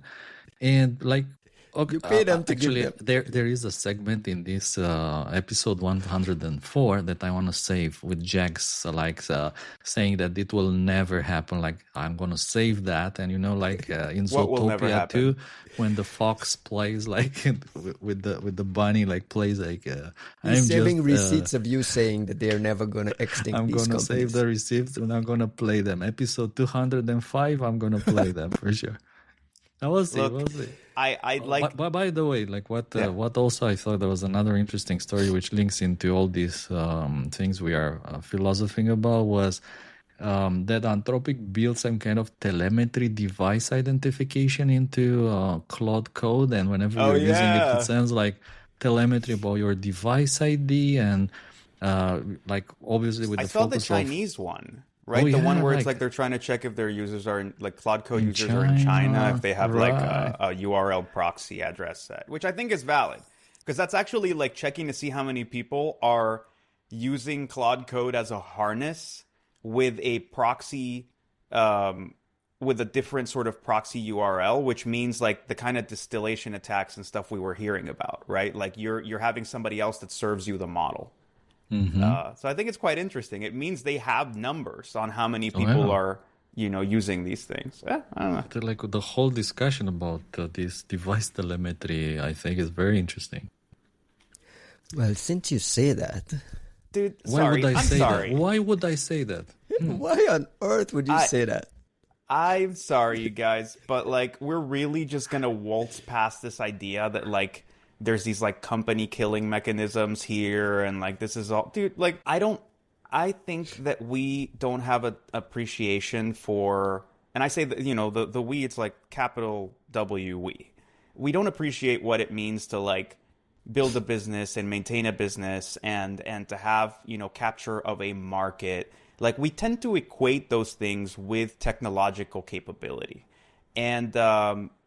And like, okay, you pay them to actually, give them. there is a segment in this episode 104 that I want to save with Jax, saying that it will never happen. Like, I'm gonna save that, and in Zootopia 2, when the fox plays like with the bunny, like plays like I'm saving receipts of you saying that they're never gonna extinct. I'm these gonna companies. save the receipts and I'm gonna play them. Episode 205, I'm gonna play them for sure. We'll see. I like. By the way, like what also I thought there was another interesting story which links into all these things we are philosophing about was that Anthropic built some kind of telemetry device identification into Claude code, and whenever you're using it, it sounds like telemetry about your device ID and like obviously with the focus I saw the Chinese one. Right, one where it's like they're trying to check if their users are like Claude Code users are in China, if they have like a URL proxy address set, which I think is valid because that's actually like checking to see how many people are using Claude Code as a harness with a proxy, with a different sort of proxy URL, which means like the kind of distillation attacks and stuff we were hearing about, right? Like you're having somebody else that serves you the model. So I think it's quite interesting. It means they have numbers on how many people are, using these things. I don't know. Like the whole discussion about this device telemetry, I think is very interesting. Well, since you say that, dude, Why would I say sorry. that? Why would I say that? Why on earth would you say that? I'm sorry, you guys, but like we're really just gonna waltz past this idea that like there's these like company killing mechanisms here and like this is all, dude, like I think that we don't have an appreciation for, and I say that, the we, it's like capital W we. We don't appreciate what it means to like build a business and maintain a business and to have, capture of a market. Like we tend to equate those things with technological capability. And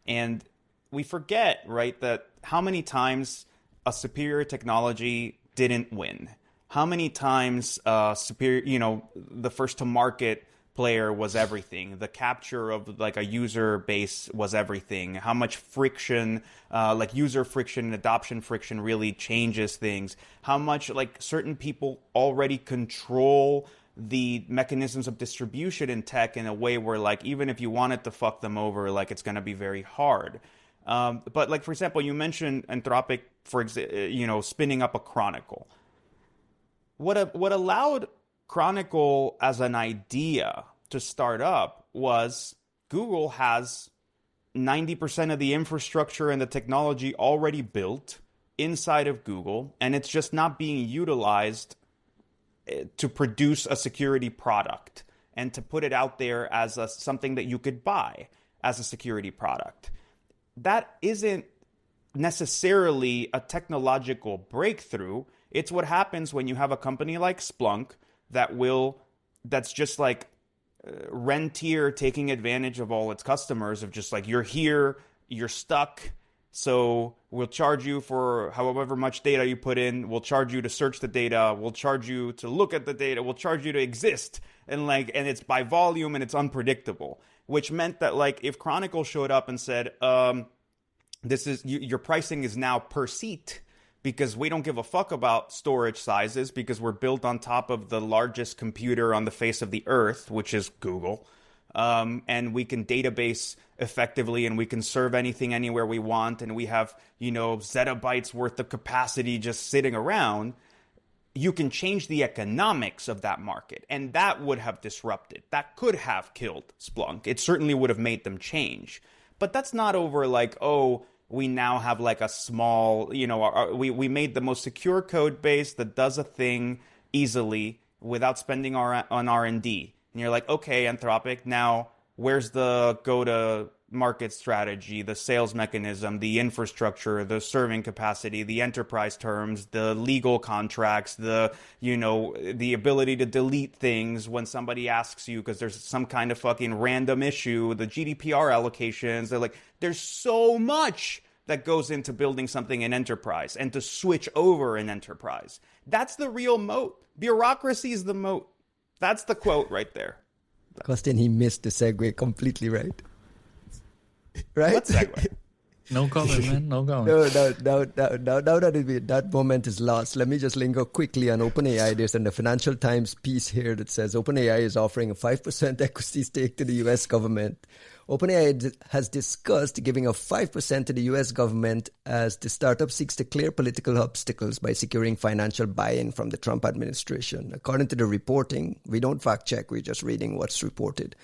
And we forget, right, that how many times a superior technology didn't win. How many times the first to market player was everything. The capture of like a user base was everything. How much friction, like user friction and adoption friction really changes things. How much like certain people already control the mechanisms of distribution in tech in a way where like even if you wanted to fuck them over, like it's going to be very hard. But like, for example, you mentioned Anthropic, spinning up a Chronicle. What allowed Chronicle as an idea to start up was Google has 90% of the infrastructure and the technology already built inside of Google, and it's just not being utilized to produce a security product and to put it out there as something that you could buy as a security product. That isn't necessarily a technological breakthrough. It's what happens when you have a company like Splunk that's just like rentier taking advantage of all its customers of just like, you're here, you're stuck, so we'll charge you for however much data you put in, we'll charge you to search the data, we'll charge you to look at the data, we'll charge you to exist, and it's by volume and it's unpredictable, which meant that like if Chronicle showed up and said, your pricing is now per seat, because we don't give a fuck about storage sizes because we're built on top of the largest computer on the face of the earth, which is Google. And we can database effectively and we can serve anything anywhere we want. And we have, zettabytes worth of capacity just sitting around. You can change the economics of that market. And that would have disrupted. That could have killed Splunk. It certainly would have made them change. But that's not over like, we now have like a small, we made the most secure code base that does a thing easily without spending on R&D. And you're like, okay, Anthropic, now where's the go-to-market strategy, the sales mechanism, the infrastructure, the serving capacity, the enterprise terms, the legal contracts, the ability to delete things when somebody asks you because there's some kind of fucking random issue, the GDPR allocations. They're like, there's so much that goes into building something in enterprise and to switch over in enterprise. That's the real moat. Bureaucracy is the moat. That's the quote right there. Costin, he missed the segue completely, right? Right? What segue? No comment, man. No comment. No, that moment is lost. Let me just linger quickly on OpenAI. There's in the Financial Times piece here that says OpenAI is offering a 5% equity stake to the U.S. government. OpenAI has discussed giving a 5% to the U.S. government as the startup seeks to clear political obstacles by securing financial buy-in from the Trump administration. According to the reporting, we don't fact-check, we're just reading what's reported.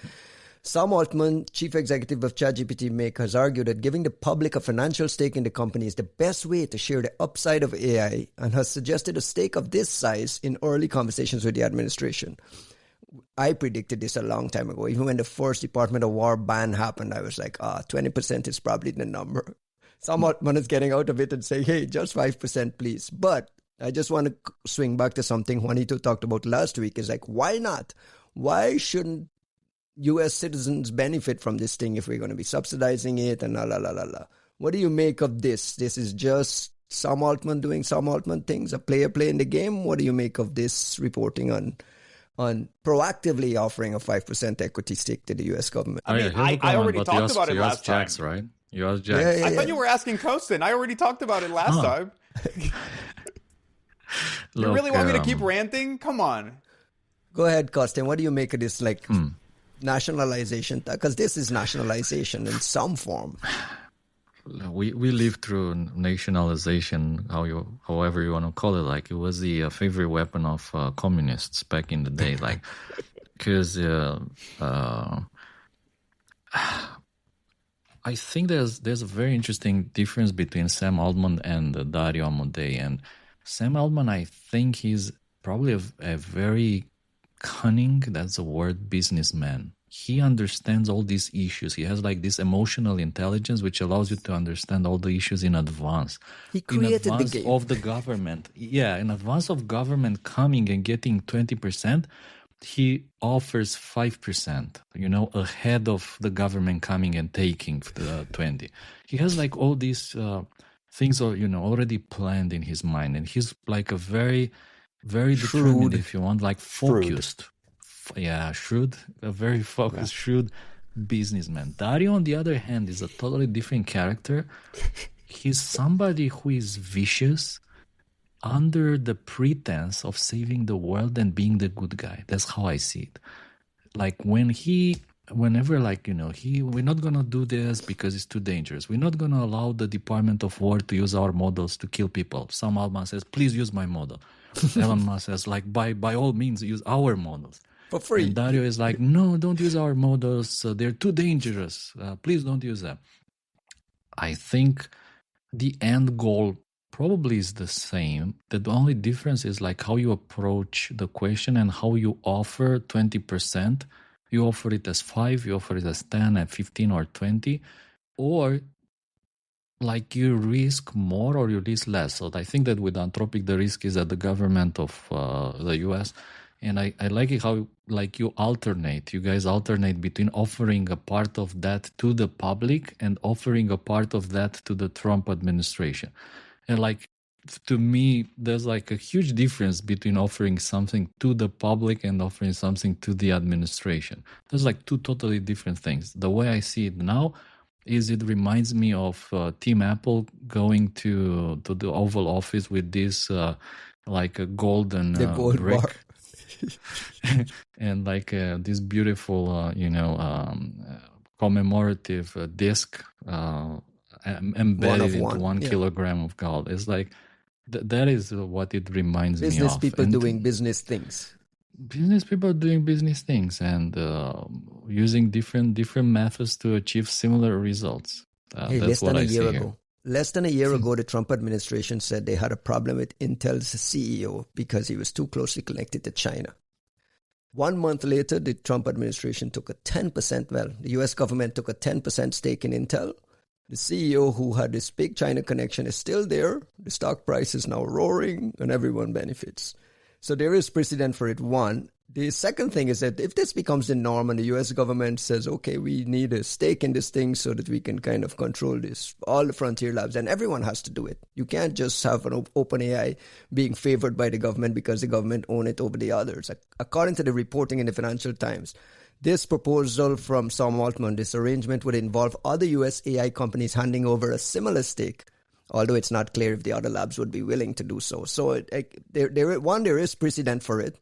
Sam Altman, chief executive of ChatGPT Make, has argued that giving the public a financial stake in the company is the best way to share the upside of AI and has suggested a stake of this size in early conversations with the administration. I predicted this a long time ago. Even when the first Department of War ban happened, I was like, 20% is probably the number. Sam Altman is getting out of it and saying, hey, just 5%, please. But I just want to swing back to something Juanito talked about last week. Is like, why not? Why shouldn't U.S. citizens benefit from this thing if we're going to be subsidizing it and la. What do you make of this? This is just Sam Altman doing Sam Altman things, a player playing the game. What do you make of this reporting on proactively offering a 5% equity stake to the U.S. government? I already talked about it last time. Jax, right? You asked Jax. Yeah. I thought you were asking Kostin. I already talked about it last time. You really want me to keep ranting? Come on. Go ahead, Kostin. What do you make of this, nationalization? Because this is nationalization in some form. We lived through nationalization, however you want to call it. Like, it was the favorite weapon of communists back in the day. Like, because I think there's a very interesting difference between Sam Altman and Dario Amodei. And Sam Altman, I think he's probably a very cunning, that's the word, businessman. He understands all these issues. He has like this emotional intelligence which allows you to understand all the issues in advance. He created the game of the government. Yeah, in advance of government coming and getting 20%, he offers 5%, ahead of the government coming and taking the 20. He has like all these things are, already planned in his mind. And he's like a very, very determined, if you want, like focused. Shrewd, a very focused, shrewd businessman. Dario, on the other hand, is a totally different character. He's somebody who is vicious under the pretense of saving the world and being the good guy. That's how I see it. Like whenever we're not going to do this because it's too dangerous. We're not going to allow the Department of War to use our models to kill people. Sam Altman says, please use my model. Elon Musk says, like, by all means, use our models. For free. And Dario is like, no, don't use our models. They're too dangerous. Please don't use them. I think the end goal probably is the same. The only difference is like how you approach the question and how you offer 20%. You offer it as 5, you offer it as 10 and 15 or 20, or like you risk more or you risk less. So I think that with Anthropic, the risk is that the government of the US, and I like it how like you guys alternate between offering a part of that to the public and offering a part of that to the Trump administration. And like, to me, there's like a huge difference between offering something to the public and offering something to the administration. There's like two totally different things. The way I see it now is it reminds me of Team Apple going to the Oval Office with this like a golden brick. Bar. And like this beautiful, commemorative disc embedded into 1 kilogram of gold. It's like that is what it reminds me of. Business people doing business things. Business people doing business things and using different methods to achieve similar results. That's what I see here. Less than a year ago, the Trump administration said they had a problem with Intel's CEO because he was too closely connected to China. 1 month later, the Trump administration took a 10%, the US government took a 10% stake in Intel. The CEO who had this big China connection is still there. The stock price is now roaring and everyone benefits. So there is precedent for it, one. The second thing is that if this becomes the norm and the US government says, okay, we need a stake in this thing so that we can kind of control this, all the frontier labs, and everyone has to do it. You can't just have an OpenAI being favored by the government because the government own it over the others. According to the reporting in the Financial Times, this proposal from Sam Altman, this arrangement would involve other US AI companies handing over a similar stake, although it's not clear if the other labs would be willing to do so. So there is precedent for it.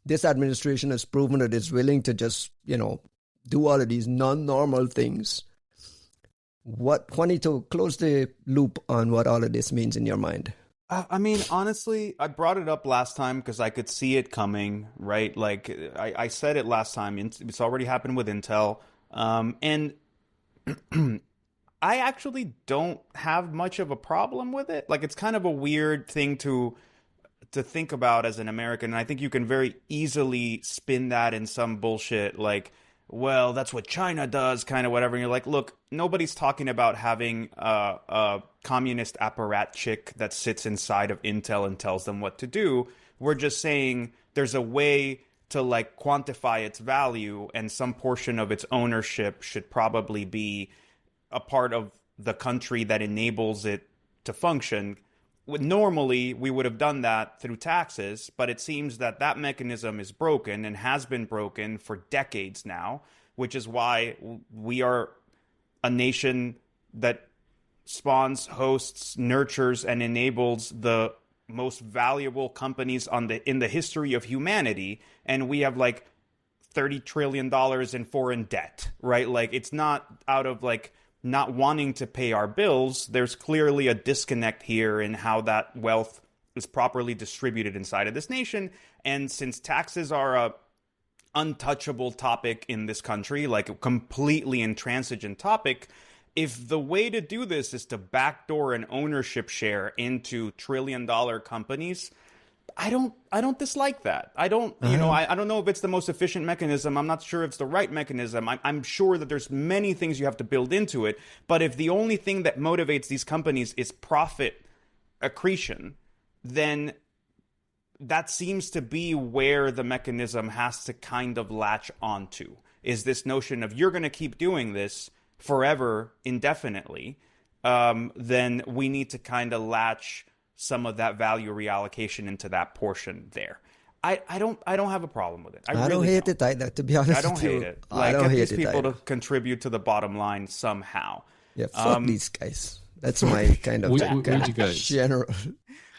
This administration has proven that it's willing to just, do all of these non-normal things. Juanito, close the loop on what all of this means in your mind. I mean, honestly, I brought it up last time because I could see it coming, right? Like, I said it last time. It's already happened with Intel. And I actually don't have much of a problem with it. Like, it's kind of a weird thing to think about as an American. And I think you can very easily spin that in some bullshit like, well, that's what China does, kind of whatever. And you're like, look, nobody's talking about having a communist apparatchik that sits inside of Intel and tells them what to do. We're just saying there's a way to like quantify its value, and some portion of its ownership should probably be a part of the country that enables it to function. Normally, we would have done that through taxes, but it seems that that mechanism is broken and has been broken for decades now, which is why we are a nation that spawns, hosts, nurtures, and enables the most valuable companies in the history of humanity, and we have like $30 trillion in foreign debt, right? Like, it's not out of like not wanting to pay our bills. There's clearly a disconnect here in how that wealth is properly distributed inside of this nation. And since taxes are a untouchable topic in this country, like a completely intransigent topic, if the way to do this is to backdoor an ownership share into trillion-dollar companies, I don't dislike that. I don't, I don't know if it's the most efficient mechanism. I'm not sure if it's the right mechanism. I'm sure that there's many things you have to build into it. But if the only thing that motivates these companies is profit accretion, then that seems to be where the mechanism has to kind of latch onto, is this notion of you're going to keep doing this forever, indefinitely, then we need to kind of latch some of that value reallocation into that portion there. I don't have a problem with it. I don't hate it either, to be honest. I don't hate it. Like, get these people to contribute to the bottom line somehow. Yeah, fuck these guys. That's my kind of which guys? General.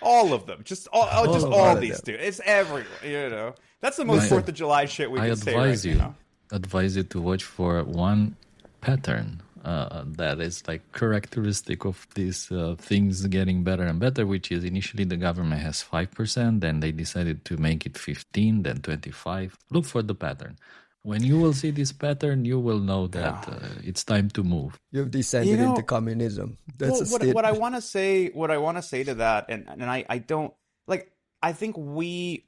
All of them, just all these dudes. It's everyone, you know. That's the most 4th of July shit we can say right now. Advise you to watch for one pattern that is like characteristic of these things getting better and better, which is initially the government has 5%, then they decided to make it 15, then 25. Look for the pattern. When you will see this pattern, you will know that it's time to move. You've descended into communism. That's what I want to say. What I want to say to that, and I don't like. I think we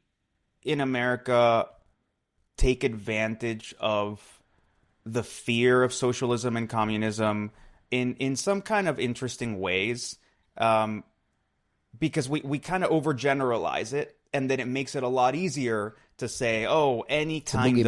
in America take advantage of the fear of socialism and communism in some kind of interesting ways, because we kind of overgeneralize it, and then it makes it a lot easier to say, oh, any kind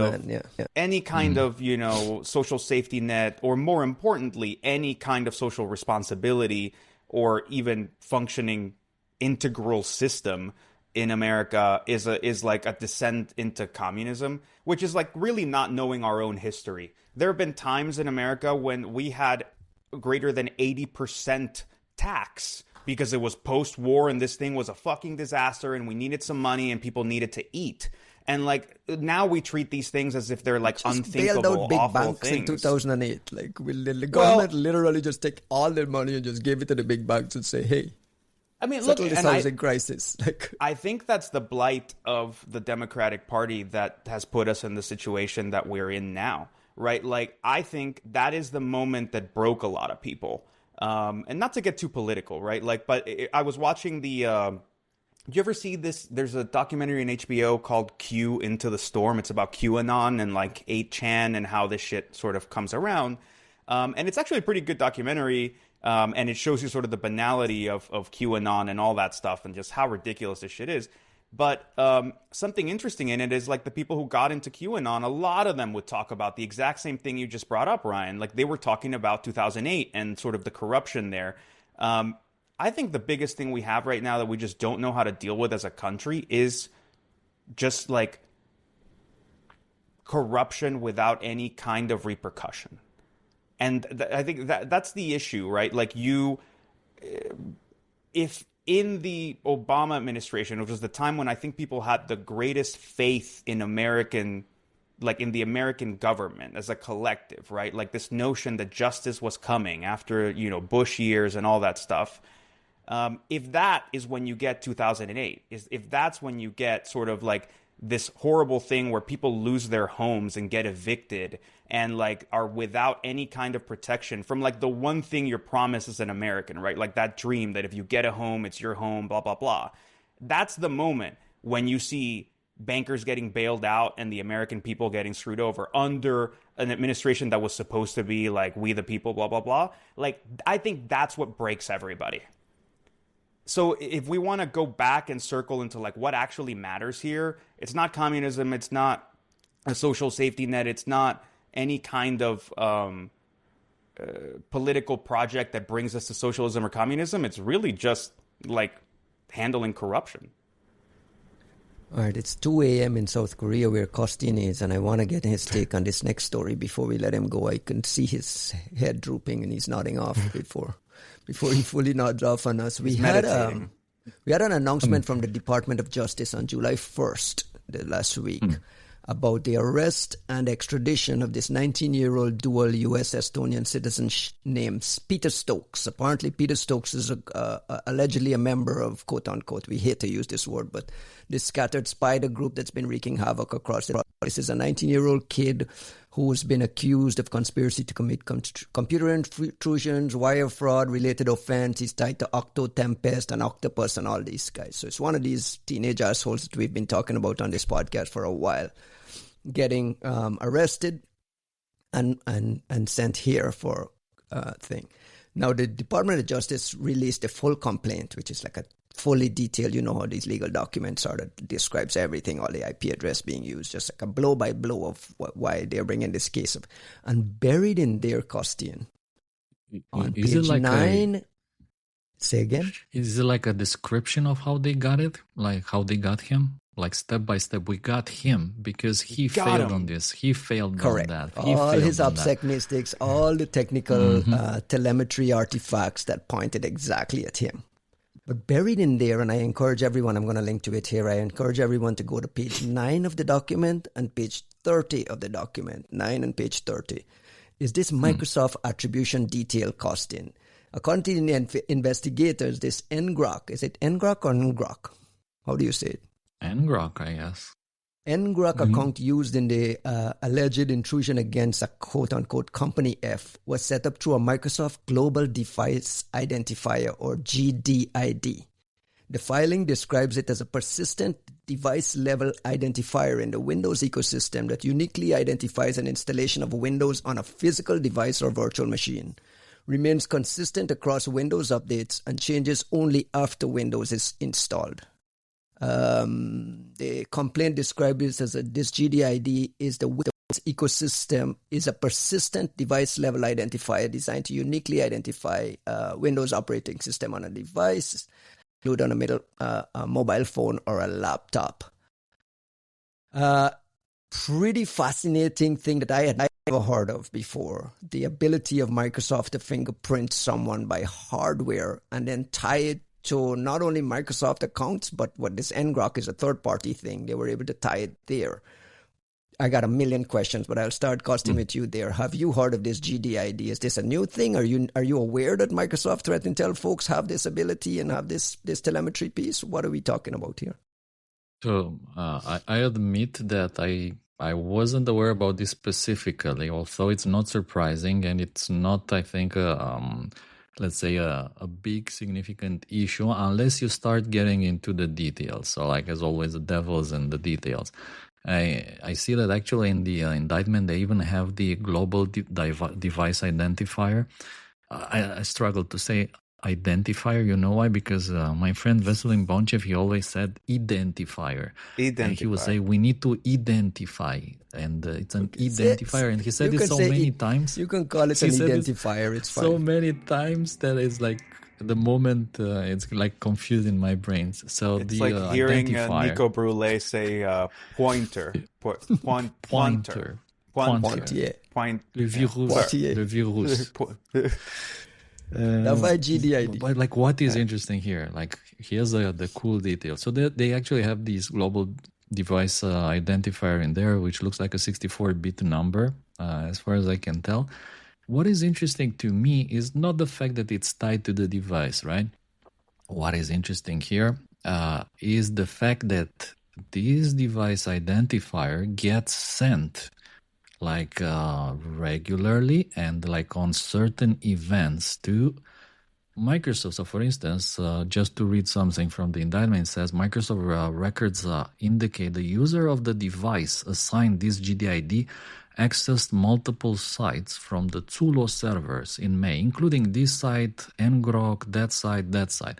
of, you know, social safety net, or more importantly, any kind of social responsibility or even functioning integral system in America is like a descent into communism, which is like really not knowing our own history. There have been times in America when we had greater than 80% tax because it was post-war and this thing was a fucking disaster and we needed some money and people needed to eat. And like now we treat these things as if they're like just unthinkable, bailed out big awful banks things. In 2008, like the government literally just take all their money and just give it to the big banks and say, "Hey, I mean, settle this housing crisis." Like, I think that's the blight of the Democratic Party that has put us in the situation that we're in now, right? Like, I think that is the moment that broke a lot of people. And not to get too political, right? Like, but I was watching the. Did you ever see this? There's a documentary on HBO called Q Into the Storm. It's about QAnon and like 8chan and how this shit sort of comes around. And it's actually a pretty good documentary. And it shows you sort of the banality of QAnon and all that stuff and just how ridiculous this shit is. But something interesting in it is like the people who got into QAnon, a lot of them would talk about the exact same thing you just brought up, Ryan. Like they were talking about 2008 and sort of the corruption there. I think the biggest thing we have right now that we just don't know how to deal with as a country is just like corruption without any kind of repercussion. And I think that's the issue, right? Like if in the Obama administration, which was the time when I think people had the greatest faith in American, like in the American government as a collective, right? Like this notion that justice was coming after, you know, Bush years and all that stuff. If that is when you get 2008, if that's when you get sort of like this horrible thing where people lose their homes and get evicted and like are without any kind of protection from like the one thing you're promised as an American, right? Like that dream that if you get a home, it's your home, blah, blah, blah. That's the moment when you see bankers getting bailed out and the American people getting screwed over under an administration that was supposed to be like, we the people, blah, blah, blah. Like, I think that's what breaks everybody. So if we want to go back and circle into like what actually matters here, it's not communism, it's not a social safety net, it's not any kind of political project that brings us to socialism or communism. It's really just like handling corruption. All right, it's 2 a.m. in South Korea where Costin is, and I want to get his take on this next story before we let him go. I can see his head drooping and he's nodding off before he fully nods off on us. We had an announcement from the Department of Justice on July 1st, last week, about the arrest and extradition of this 19-year-old dual U.S.-Estonian citizen named Peter Stokes. Apparently, Peter Stokes is allegedly a member of, quote-unquote, we hate to use this word, but this scattered spider group that's been wreaking havoc across the. This is a 19-year-old kid who's been accused of conspiracy to commit computer intrusions, wire fraud, related offense. He's tied to Octo Tempest and Octopus and all these guys. So it's one of these teenage assholes that we've been talking about on this podcast for a while, getting arrested and sent here for thing. Now, the Department of Justice released a full complaint, which is like a fully detailed. You know how these legal documents are that describes everything, all the IP address being used, just like a blow by blow of why they're bringing this case up. And buried in there, Costian, on Is page it like 9, say again? Is it like a description of how they got it? Like how they got him? Like step by step, we got him because he failed on this. He failed Correct. on that. All his OPSEC mistakes, all the technical telemetry artifacts that pointed exactly at him. But buried in there, and I encourage everyone, I'm going to link to it here, I encourage everyone to go to page 9 of the document and page 30 of the document, 9 and page 30, is this Microsoft attribution detail costing. According to the investigators, this ngrok, is it ngrok or ngrok? How do you say it? ngrok, I guess. ngrok account used in the alleged intrusion against a quote-unquote company F was set up through a Microsoft Global Device Identifier, or GDID. The filing describes it as a persistent device-level identifier in the Windows ecosystem that uniquely identifies an installation of Windows on a physical device or virtual machine, remains consistent across Windows updates, and changes only after Windows is installed. The complaint describes this as this GDID is the Windows ecosystem is a persistent device-level identifier designed to uniquely identify Windows operating system on a device, including a mobile phone or a laptop. Pretty fascinating thing that I had never heard of before. The ability of Microsoft to fingerprint someone by hardware and then tie it to not only Microsoft accounts, but what this ngrok is a third-party thing. They were able to tie it there. I got a million questions, but I'll start costing with you there. Have you heard of this GDID? Is this a new thing? Are you aware that Microsoft Threat Intel folks have this ability and have this telemetry piece? What are we talking about here? So I admit that I wasn't aware about this specifically, although it's not surprising and it's not, I think, let's say a big significant issue unless you start getting into the details. So like as always, the devil's in the details. I see that actually in the indictment, they even have the global device identifier. I struggle to say identifier. You know why? Because my friend Veselin Bonchev, he always said identifier. And he would say, we need to identify. And it's an identifier. And he said it so many times. You can call it an identifier. It's fine. So many times that it's like the moment it's like confused in my brains. So it's the like hearing Nico Brule say pointer. Pointer. Le virus. That's why GDID. But like, what is interesting here? Like, here's the cool detail. So they actually have these global device identifier in there, which looks like a 64-bit number, as far as I can tell. What is interesting to me is not the fact that it's tied to the device, right? What is interesting here is the fact that this device identifier gets sent like regularly and like on certain events to Microsoft. So for instance, just to read something from the indictment, it says Microsoft records indicate the user of the device assigned this GDID accessed multiple sites from the Zulo servers in May, including this site, ngrok, that site.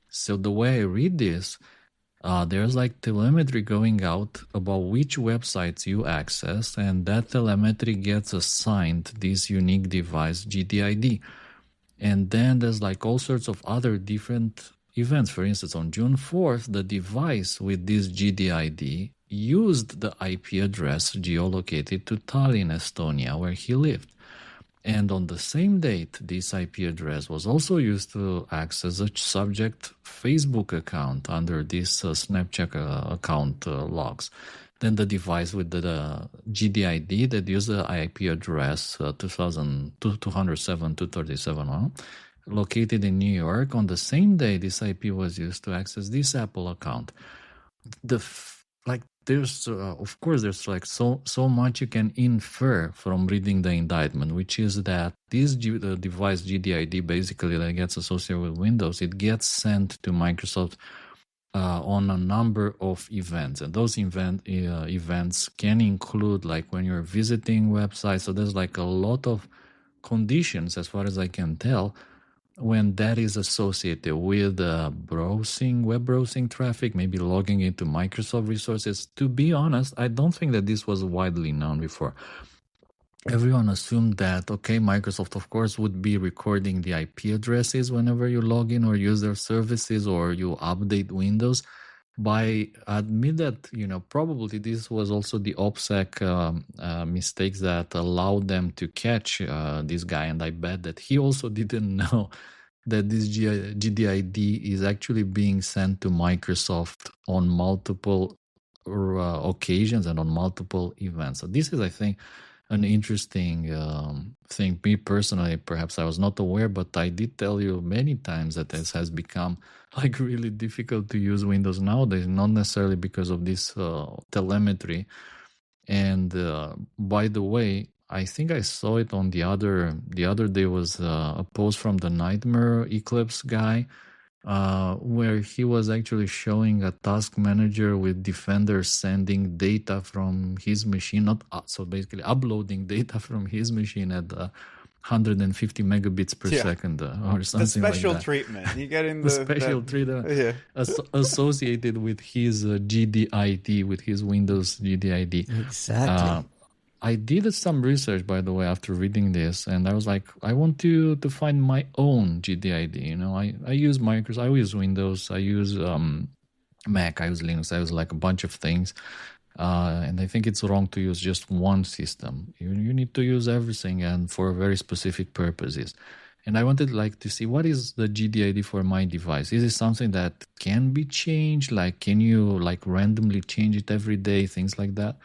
So the way I read this, there's like telemetry going out about which websites you access, and that telemetry gets assigned this unique device GDID. And then there's like all sorts of other different events. For instance, on June 4th, the device with this GDID used the IP address geolocated to Tallinn, Estonia, where he lived. And on the same date, this IP address was also used to access a subject Facebook account under this Snapchat account logs. Then the device with the GDID that used the IP address 207.237, located in New York. On the same day, this IP was used to access this Apple account. There's of course there's like so much you can infer from reading the indictment, which is that this device GDID basically that gets associated with Windows, it gets sent to Microsoft on a number of events, and those events can include like when you're visiting websites. So there's like a lot of conditions, as far as I can tell, when that is associated with web browsing traffic, maybe logging into Microsoft resources. To be honest, I don't think that this was widely known before. Everyone assumed that, okay, Microsoft, of course, would be recording the IP addresses whenever you log in or use their services or you update Windows. But I admit that, probably this was also the OPSEC mistakes that allowed them to catch this guy. And I bet that he also didn't know that this GDID is actually being sent to Microsoft on multiple occasions and on multiple events. So this is, I think, an interesting thing. Me personally, perhaps I was not aware, but I did tell you many times that this has become like really difficult to use Windows nowadays, not necessarily because of this telemetry. And by the way, I think I saw it on the other day was a post from the Nightmare Eclipse guy, where he was actually showing a task manager with Defender sending data from his machine, so basically uploading data from his machine at 150 megabits per second or something like that. The special treatment. You get in the special treatment associated with his GDID, with his Windows GDID. Exactly. I did some research, by the way, after reading this, and I was like, I want to find my own GDID. I use Microsoft, I use Windows, I use Mac, I use Linux, I use like a bunch of things. And I think it's wrong to use just one system. You need to use everything and for very specific purposes. And I wanted to see what is the GDID for my device. Is it something that can be changed? Like, can you randomly change it every day? Things like that.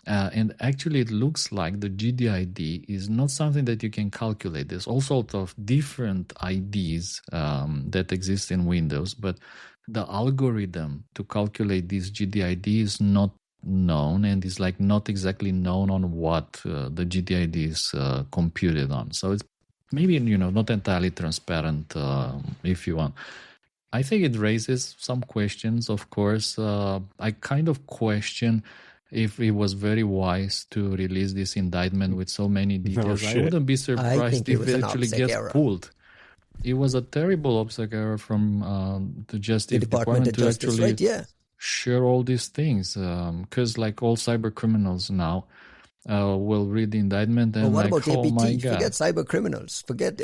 And actually, it looks like the GDID is not something that you can calculate. There's all sorts of different IDs that exist in Windows, but the algorithm to calculate this GDID is not known and is not exactly known on what the GDID is computed on. So it's maybe not entirely transparent, if you want. I think it raises some questions. Of course, I kind of question if it was very wise to release this indictment with so many details. I wouldn't be surprised if it actually gets pulled. It was a terrible OPSEC error from the Justice Department to actually share all these things. Because all cyber criminals now will read the indictment and what about oh APT? my God. Forget cyber criminals.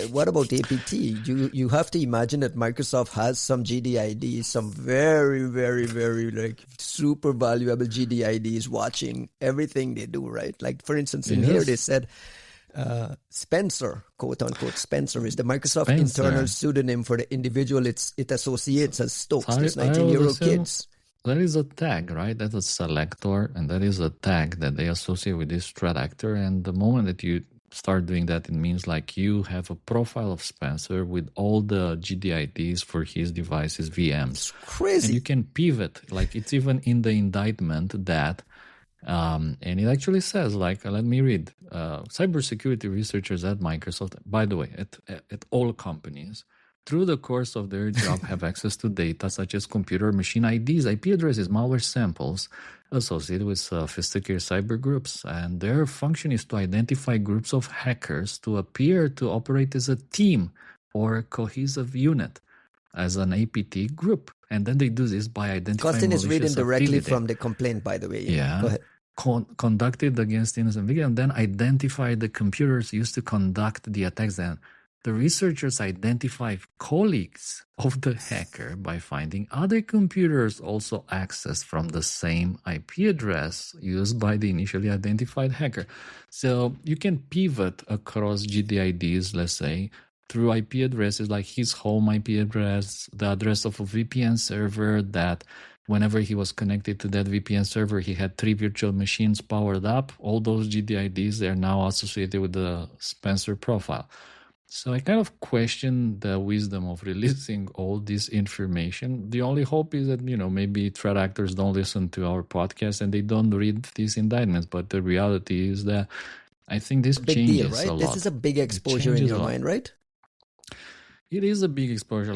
What about APT? You have to imagine that Microsoft has some GDIDs, some very, very, very super valuable GDIDs watching everything they do, right? Like for instance, in here they said Spencer, quote unquote, Spencer is the Microsoft internal pseudonym for the individual it associates as Stokes, this 19-year-old kids. There is a tag, right? That's a selector, and that is a tag that they associate with this threat actor. And the moment that you start doing that, it means you have a profile of Spencer with all the GDIDs for his devices, VMs. It's crazy. And you can pivot. It's even in the indictment that, and it actually says, let me read, cybersecurity researchers at Microsoft, by the way, at all companies, through the course of their job, have access to data such as computer machine IDs, IP addresses, malware samples associated with sophisticated cyber groups. And their function is to identify groups of hackers to appear to operate as a team or a cohesive unit, as an APT group. And then they do this by identifying Costin is reading directly activity from the complaint, by the way. Yeah. Go ahead. Conducted against innocent victims, and then identify the computers used to conduct the attacks. Then the researchers identify colleagues of the hacker by finding other computers also accessed from the same IP address used by the initially identified hacker. So you can pivot across GDIDs, let's say, through IP addresses like his home IP address, the address of a VPN server that whenever he was connected to that VPN server, he had 3 virtual machines powered up. All those GDIDs, they're now associated with the Spencer profile. So I kind of question the wisdom of releasing all this information. The only hope is that, maybe threat actors don't listen to our podcast and they don't read these indictments. But the reality is that I think this changes deal, right? a lot. This is a big exposure in your mind, right? It is a big exposure.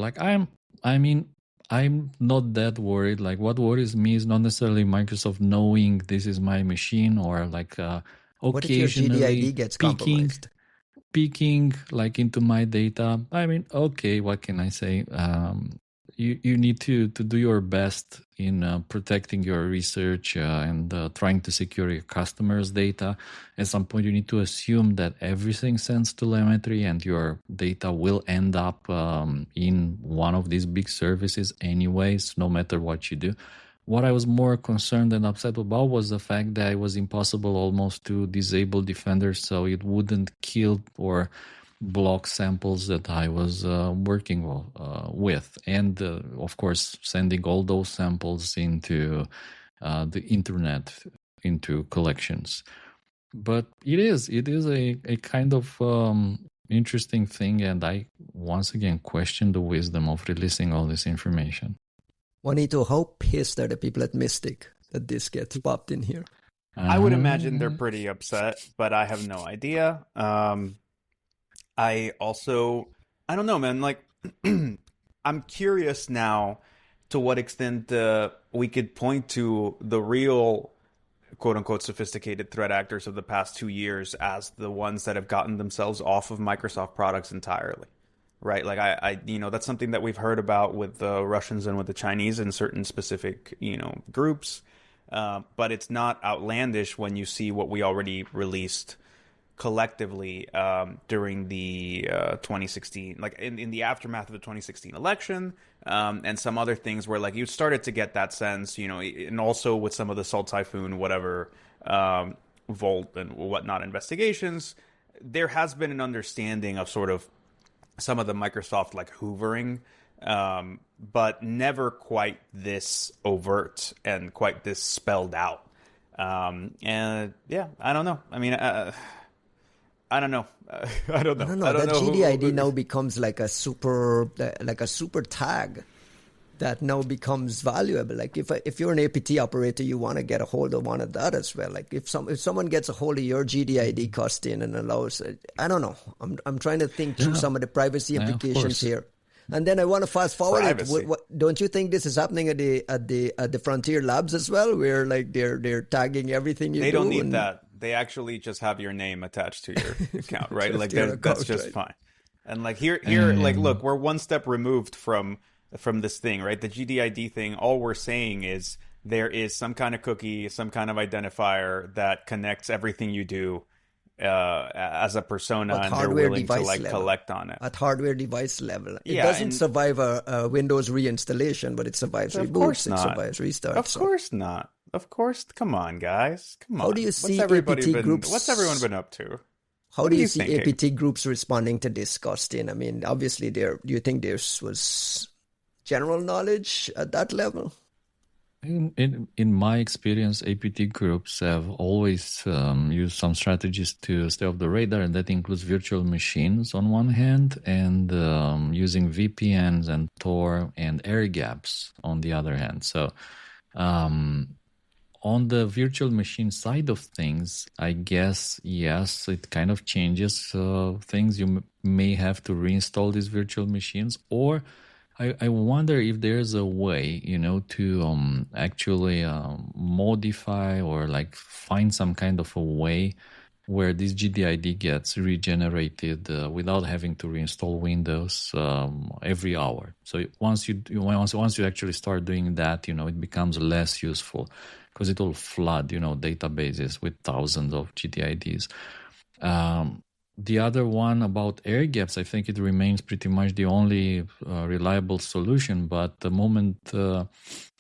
I'm not that worried. What worries me is not necessarily Microsoft knowing this is my machine or occasionally what if your GDID gets compromised? peeking like into my data, I mean, okay, what can I say? You need to do your best in protecting your research and trying to secure your customers' data. At some point, you need to assume that everything sends telemetry and your data will end up in one of these big services anyways, no matter what you do. What I was more concerned and upset about was the fact that it was impossible almost to disable Defender so it wouldn't kill or block samples that I was working with. And of course, sending all those samples into the internet, into collections. But it is a kind of interesting thing. And I once again question the wisdom of releasing all this information. Juanito, how pissed are the people at Mystic that this gets popped in here? I would imagine they're pretty upset, but I have no idea. I don't know, man. Like, I'm curious now to what extent we could point to the real, quote unquote, sophisticated threat actors of the past 2 years as the ones that have gotten themselves off of Microsoft products entirely. Right, like I that's something that we've heard about with the Russians and with the Chinese in certain specific, groups. But it's not outlandish when you see what we already released collectively during the 2016, like in the aftermath of the 2016 election, and some other things where like you started to get that sense, and also with some of the Salt Typhoon, whatever, Volt and whatnot investigations, there has been an understanding of sort of some of the Microsoft like hoovering, but never quite this overt and quite this spelled out. And yeah, I don't know. I mean, I don't know. I don't know. That GDID now becomes like a super tag that now becomes valuable. Like if you're an APT operator, you want to get a hold of one of that as well. Like if someone gets a hold of your GDID cost in and allows, I don't know. I'm trying to think through some of the privacy implications here. And then I want to fast forward it. Don't you think this is happening at the Frontier Labs as well, where like they're tagging everything you do? They don't need that. They actually just have your name attached to your account, right? Like that's just fine. And like here, like look, we're one step removed from this thing, right? The GDID thing, all we're saying is there is some kind of cookie, some kind of identifier that connects everything you do as a persona, and they're willing to like collect on it. At hardware device level. It doesn't survive a Windows reinstallation, but it survives reboots, it survives restarts. Of course not. Of course, come on, guys. Come on. How do you see APT groups? What's everyone been up to? How do you see APT groups responding to this, Costin? I mean, obviously, do you think there was general knowledge at that level? In my experience, APT groups have always used some strategies to stay off the radar, and that includes virtual machines on one hand, and using VPNs and Tor and air gaps on the other hand. So on the virtual machine side of things, I guess, yes, it kind of changes things. You may have to reinstall these virtual machines, or I wonder if there's a way, to actually modify or like find some kind of a way where this GDID gets regenerated without having to reinstall Windows every hour. So once you actually start doing that, it becomes less useful because it will flood, databases with thousands of GDIDs. The other one about air gaps, I think it remains pretty much the only reliable solution. But the moment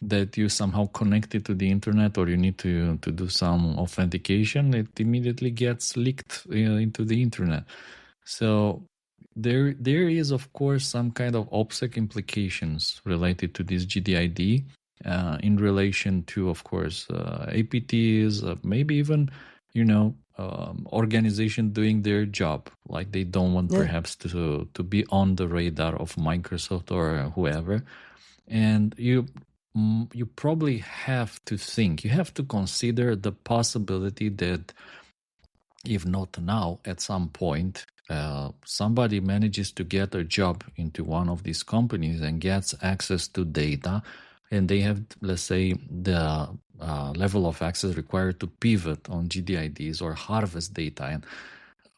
that you somehow connect it to the internet or you need to do some authentication, it immediately gets leaked into the internet. So there is, of course, some kind of OPSEC implications related to this GDID in relation to, of course, APTs, maybe even, organization doing their job, like they don't want perhaps to be on the radar of Microsoft or whoever. And you probably have to consider the possibility that if not now, at some point, somebody manages to get a job into one of these companies and gets access to data, and they have, let's say, the level of access required to pivot on GDIDs or harvest data. And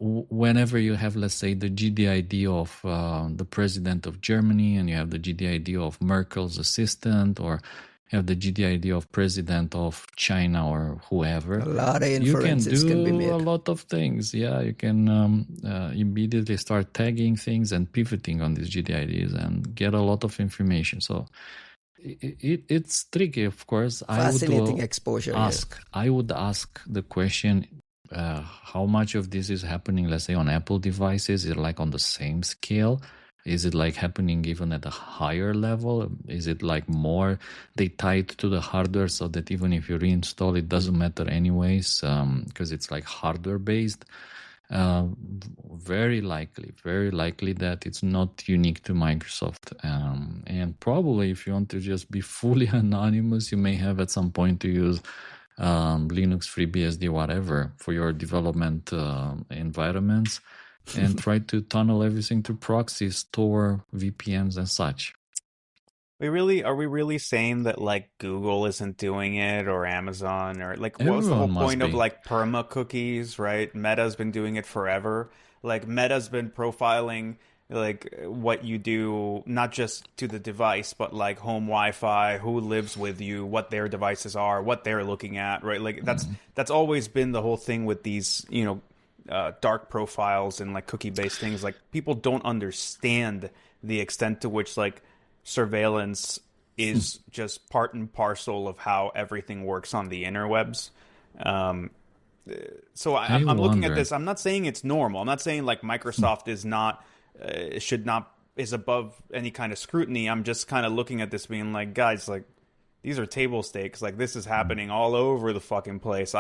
whenever you have, let's say, the GDID of the president of Germany, and you have the GDID of Merkel's assistant, or you have the GDID of president of China or whoever, a lot of inferences can be made. A lot of things. Yeah, you can immediately start tagging things and pivoting on these GDIDs and get a lot of information. So it's tricky, of course. Fascinating exposure. I would ask the question, how much of this is happening, let's say, on Apple devices? Is it like on the same scale? Is it like happening even at a higher level? Is it like more they tie it to the hardware so that even if you reinstall it doesn't matter anyways, because it's like hardware based? Very likely that it's not unique to Microsoft. And probably if you want to just be fully anonymous, you may have at some point to use Linux, FreeBSD, whatever, for your development environments, and try to tunnel everything to proxies, Tor, VPNs, and such. Are we really saying that like Google isn't doing it, or Amazon, or like what's the whole point of like perma cookies, right? Meta's been doing it forever. Like Meta's been profiling like what you do, not just to the device, but like home Wi-Fi, who lives with you, what their devices are, what they're looking at, right? Like that's always been the whole thing with these, dark profiles and like cookie-based things. Like people don't understand the extent to which like surveillance is just part and parcel of how everything works on the interwebs. So I'm looking at this. I'm not saying it's normal. I'm not saying like Microsoft is not, is above any kind of scrutiny. I'm just kind of looking at this being like, guys, like these are table stakes. Like this is happening all over the fucking place.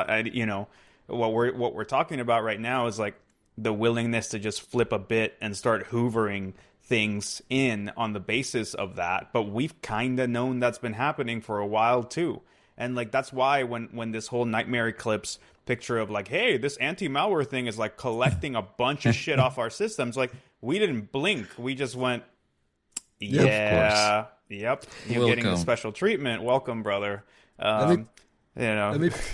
What we're talking about right now is like the willingness to just flip a bit and start hoovering things in on the basis of that. But we've kind of known that's been happening for a while too. And like that's why when this whole Nightmare Eclipse picture of like, hey, this anti-malware thing is like collecting a bunch of shit off our systems, like we didn't blink. We just went, yep, you're getting the special treatment. Welcome, brother. Let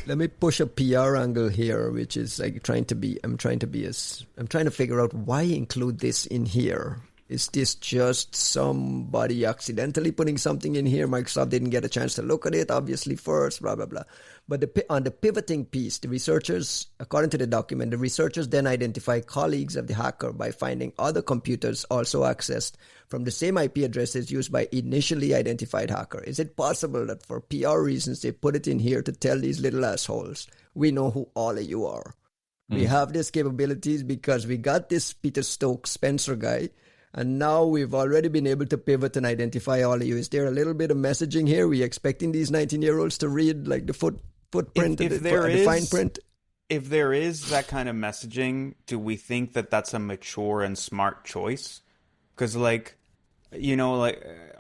me push a PR angle here, which is like I'm trying to figure out why include this in here. Is this just somebody accidentally putting something in here? Microsoft didn't get a chance to look at it, obviously, first, blah, blah, blah. But on the pivoting piece, the researchers, according to the document, the researchers then identify colleagues of the hacker by finding other computers also accessed from the same IP addresses used by initially identified hacker. Is it possible that for PR reasons, they put it in here to tell these little assholes, we know who all of you are. We have these capabilities because we got this Peter Stokes Spencer guy, and now we've already been able to pivot and identify all of you. Is there a little bit of messaging here? Are we expecting these 19-year-olds to read like the footprint and the fine print? If there is that kind of messaging, do we think that that's a mature and smart choice? Because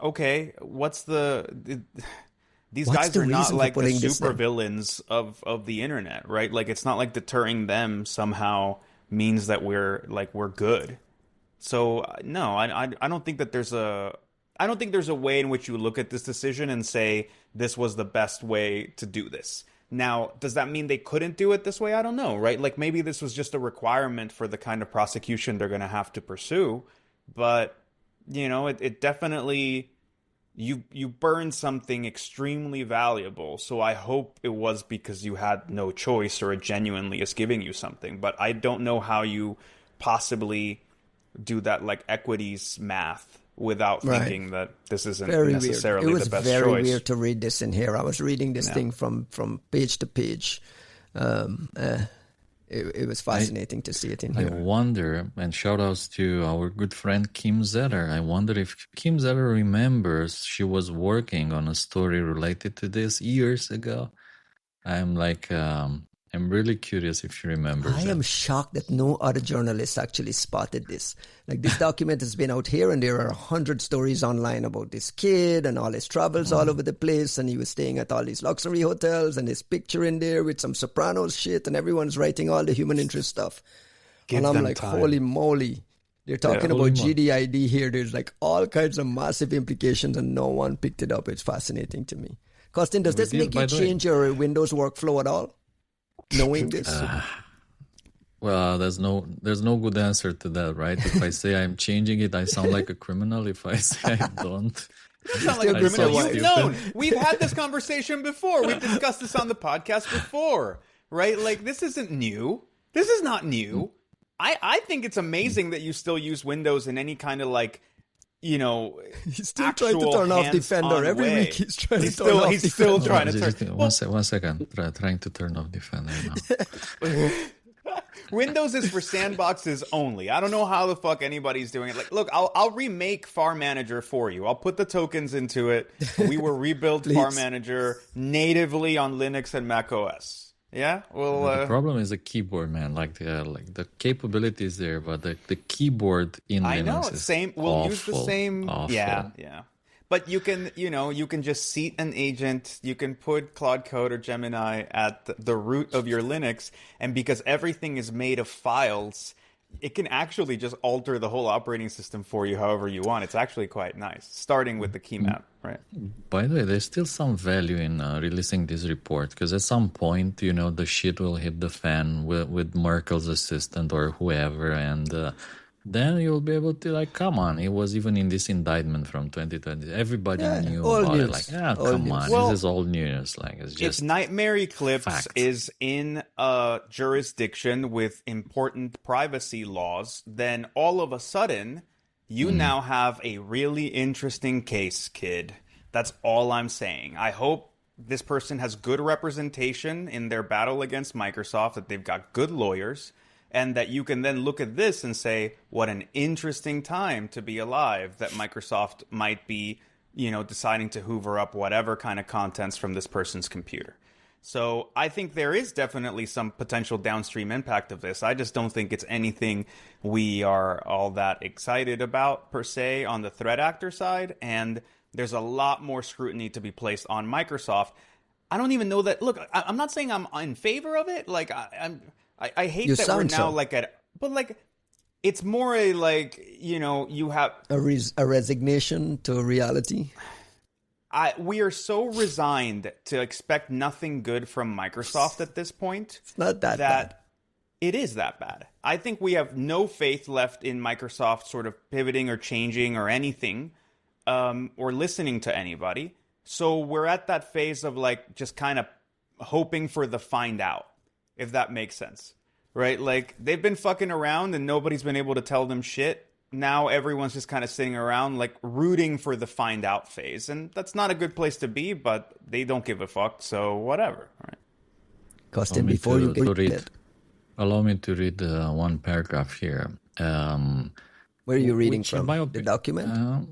okay, what's these guys are not like the super villains of the internet, right? Like it's not like deterring them somehow means that we're good. So no, I don't think that there's a way in which you look at this decision and say this was the best way to do this. Now, does that mean they couldn't do it this way? I don't know, right? Like maybe this was just a requirement for the kind of prosecution they're going to have to pursue. But it definitely you burned something extremely valuable. So I hope it was because you had no choice or it genuinely is giving you something. But I don't know how you possibly do that like equities math without thinking that this isn't necessarily the best choice. It was very weird to read this in here. I was reading this thing from page to page. It was fascinating to see it in here. I wonder, and shout outs to our good friend Kim Zeller. I wonder if Kim Zeller remembers she was working on a story related to this years ago. I'm really curious if she remembers. I am shocked that no other journalists actually spotted this. Like this document has been out here and there are 100 stories online about this kid and all his travels all over the place, and he was staying at all these luxury hotels and his picture in there with some Sopranos shit, and everyone's writing all the human interest stuff. And I'm like, holy moly. They're talking about GDID here. There's like all kinds of massive implications and no one picked it up. It's fascinating to me. Costin, does this make you change your Windows workflow at all? Knowing this? Well, there's no good answer to that, right? If I say I'm changing it, I sound like a criminal. If I say I don't, You sound like a I criminal. sound You've stupid. known. We've had this conversation before. We've discussed this on the podcast before, right? Like, this isn't new. This is not new. I think it's amazing that you still use Windows in any kind of like, you know, He's still trying to turn off Defender. Every week he's trying to turn off Defender. He's still trying to turn. One second. Trying to turn off Defender now. Windows is for sandboxes only. I don't know how the fuck anybody's doing it. Like, look, I'll remake Farm Manager for you. I'll put the tokens into it. We will rebuild Farm Manager natively on Linux and Mac OS. Yeah, well, the problem is the keyboard, man. Like the capability is there, but the keyboard in I Linux know is same. We'll use the same. awful. Yeah. But you can, you can just seat an agent. You can put Claude Code or Gemini at the root of your Linux, and because everything is made of files, it can actually just alter the whole operating system for you however you want. It's actually quite nice, starting with the key map, right? By the way, there's still some value in releasing this report, because at some point, the shit will hit the fan with Merkel's assistant or whoever, and then you'll be able to, like, come on, it was even in this indictment from 2020. Everybody knew about news. it. Like, come on, Well, this is all news. Like, it's just if Nightmare Eclipse fact. is in a jurisdiction with important privacy laws, then all of a sudden, you now have a really interesting case, kid. That's all I'm saying. I hope this person has good representation in their battle against Microsoft, that they've got good lawyers, and that you can then look at this and say, what an interesting time to be alive, that Microsoft might be, deciding to hoover up whatever kind of contents from this person's computer. So I think there is definitely some potential downstream impact of this. I just don't think it's anything we are all that excited about per se on the threat actor side. And there's a lot more scrutiny to be placed on Microsoft. I don't even know that. Look, I'm not saying I'm in favor of it. Like, I hate that we're now but it's more a you have a resignation to reality. We are so resigned to expect nothing good from Microsoft at this point. It's not that bad. It is that bad. I think we have no faith left in Microsoft sort of pivoting or changing or anything, or listening to anybody. So we're at that phase of just kind of hoping for the find out, if that makes sense, right? Like, they've been fucking around and nobody's been able to tell them shit. Now everyone's just kind of sitting around, rooting for the find out phase. And that's not a good place to be, but they don't give a fuck, so whatever, right? Costin, before you get allow me to read one paragraph here. Where are you reading from? The document?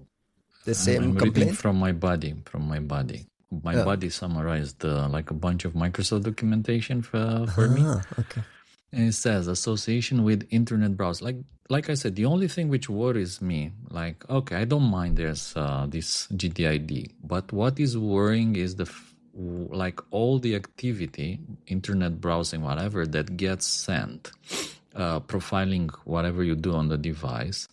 The same I'm complaint? reading from my body. My body summarized a bunch of Microsoft documentation for me. Okay. And it says association with internet browser. Like I said, the only thing which worries me, okay, I don't mind there's this GDID, but what is worrying is all the activity, internet browsing, whatever, that gets sent, profiling whatever you do on the device,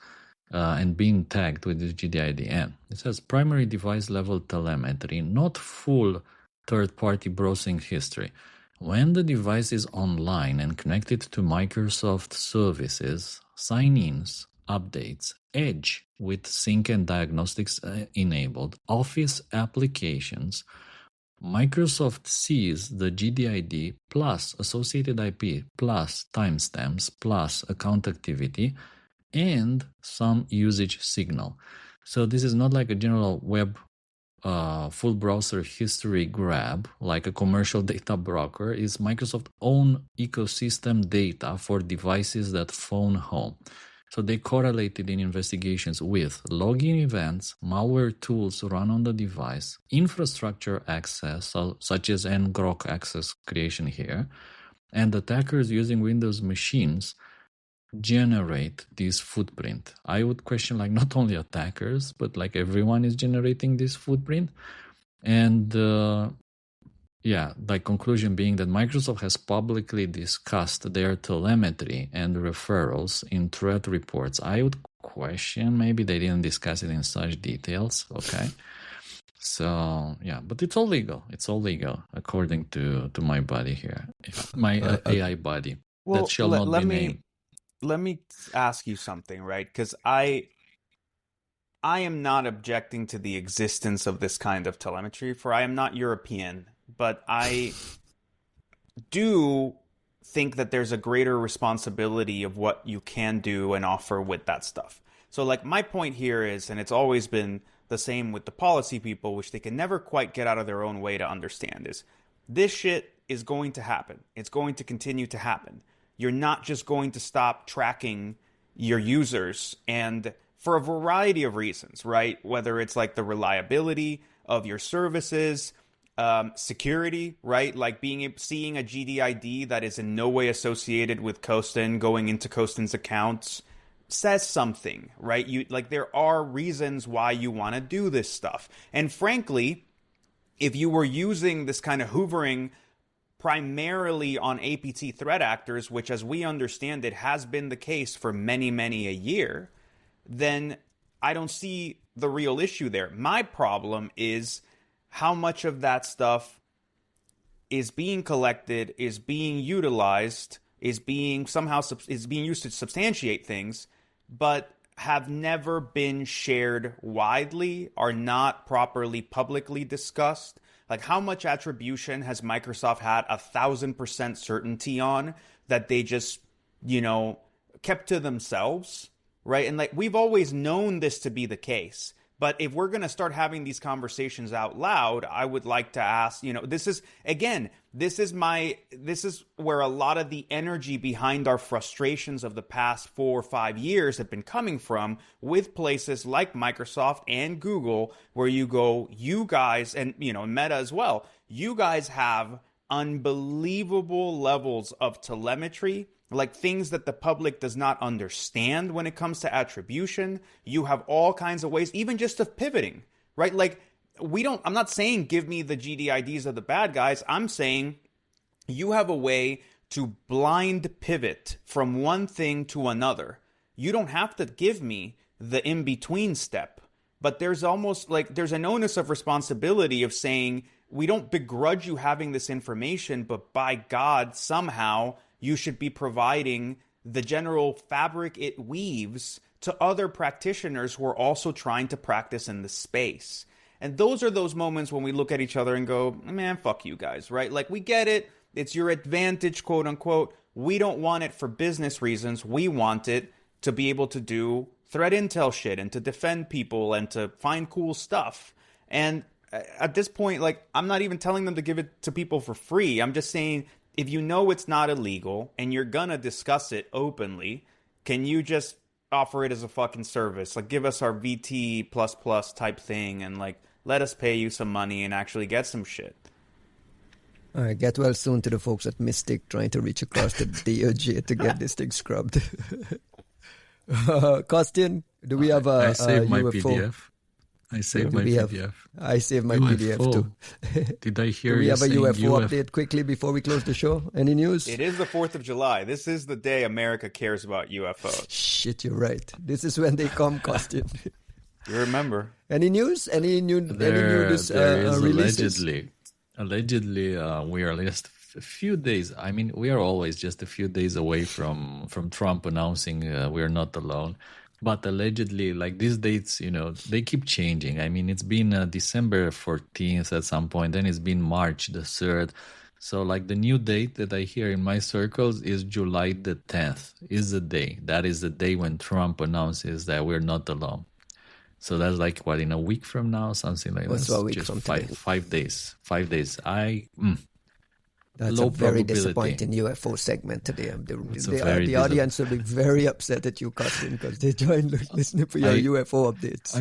and being tagged with this GDID. And it says primary device level telemetry, not full third-party browsing history. When the device is online and connected to Microsoft services, sign-ins, updates, Edge with sync and diagnostics enabled, Office applications, Microsoft sees the GDID plus associated IP plus timestamps plus account activity and some usage signal. So this is not like a general web full browser history grab, like a commercial data broker. Is Microsoft's own ecosystem data for devices that phone home. So they correlated in investigations with login events, malware tools run on the device, infrastructure access, such as ngrok access creation here, and attackers using Windows machines generate this footprint. I would question not only attackers, but everyone is generating this footprint. And conclusion being that Microsoft has publicly discussed their telemetry and referrals in threat reports. I would question maybe they didn't discuss it in such details. Okay. So, but it's all legal. It's all legal according to my body here. My AI body. that Well, shall not let be me named. let me ask you something, right? Because I am not objecting to the existence of this kind of telemetry, for I am not European, but I do think that there's a greater responsibility of what you can do and offer with that stuff. So, like, my point here is, and it's always been the same with the policy people, which they can never quite get out of their own way to understand, is this shit is going to happen. It's going to continue to happen. You're not just going to stop tracking your users, and for a variety of reasons, right? Whether it's like the reliability of your services, security, right? Like seeing a GDID that is in no way associated with Kostin going into Kostin's accounts says something, right? You like there are reasons why you want to do this stuff. And frankly, if you were using this kind of hoovering primarily on APT threat actors, which as we understand it has been the case for many, many a year, then I don't see the real issue there. My problem is how much of that stuff is being collected, is being utilized, is being used to substantiate things, but have never been shared widely, are not properly publicly discussed. Like, how much attribution has Microsoft had 1,000% certainty on that they just, kept to themselves, right? And like, we've always known this to be the case. But if we're going to start having these conversations out loud, I would like to ask, this is where a lot of the energy behind our frustrations of the past 4 or 5 years have been coming from, with places like Microsoft and Google, where you guys, and, Meta as well, you guys have unbelievable levels of telemetry, like things that the public does not understand when it comes to attribution. You have all kinds of ways, even just of pivoting, right? Like, I'm not saying give me the GDIDs of the bad guys. I'm saying you have a way to blind pivot from one thing to another. You don't have to give me the in-between step, but there's an onus of responsibility of saying, we don't begrudge you having this information, but by God, somehow you should be providing the general fabric it weaves to other practitioners who are also trying to practice in the space. And those are those moments when we look at each other and go, man, fuck you guys, right? Like, we get it. It's your advantage, quote unquote. We don't want it for business reasons. We want it to be able to do threat intel shit and to defend people and to find cool stuff. And at this point, like, I'm not even telling them to give it to people for free. I'm just saying, if you know it's not illegal and you're gonna discuss it openly, can you just offer it as a fucking service? Like, give us our VT++ type thing and, like, let us pay you some money and actually get some shit. All right, get well soon to the folks at Mystic trying to reach across the DOJ to get this thing scrubbed. Kostin, do we have a I saved my UFO? PDF. I saved my PDF. I saved my PDF too. Did I hear do we you have a saying UFO update quickly before we close the show? Any news? It is the 4th of July. This is the day America cares about UFOs. Shit, you're right. This is when they come, Kostin. You remember. Any news? Any new there is releases? Allegedly, we are just a few days. I mean, we are always just a few days away from Trump announcing we are not alone. But allegedly, like, these dates, they keep changing. I mean, it's been December 14th at some point, then it's been March the 3rd. So, like, the new date that I hear in my circles is July the 10th is the day. That is the day when Trump announces that we're not alone. So that's like, what, in a week from now? Something like that. What's a week just from 5 days. 5 days. That's low a very probability. Disappointing UFO segment today. The very audience will be very upset at you, Kostin, because they joined listening for your UFO updates.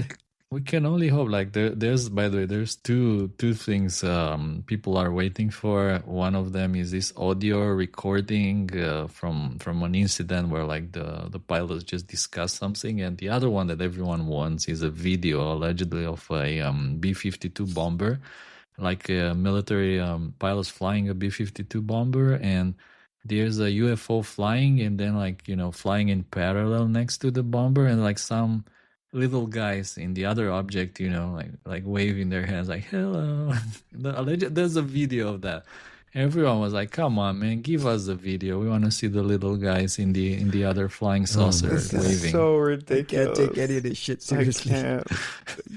We can only hope. Like, there's, by the way, there's two things people are waiting for. One of them is this audio recording from an incident where, like, the pilots just discussed something, and the other one that everyone wants is a video allegedly of a B-52 bomber, like military pilots flying a B-52 bomber, and there's a UFO flying, and then, like, flying in parallel next to the bomber, and, like, some little guys in the other object, like waving their hands, like, hello. There's a video of that. Everyone was like, "Come on, man, give us the video. We want to see the little guys in the other flying saucer This waving." is so ridiculous. I can't take any of this shit seriously. I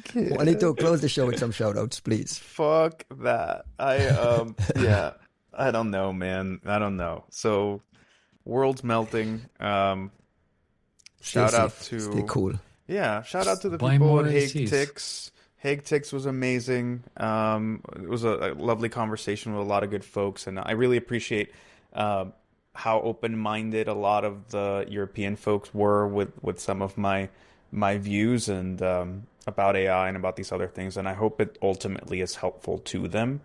can't. Juanito, close the show with some shout outs, please. Fuck that. Yeah. I don't know, man. I don't know. So, world's melting. Shout out to Stay cool. Yeah, shout out to the Buy people more at Hague ACs. Tix. Hague Tix was amazing. It was a lovely conversation with a lot of good folks, and I really appreciate how open-minded a lot of the European folks were with some of my views and about AI and about these other things, and I hope it ultimately is helpful to them.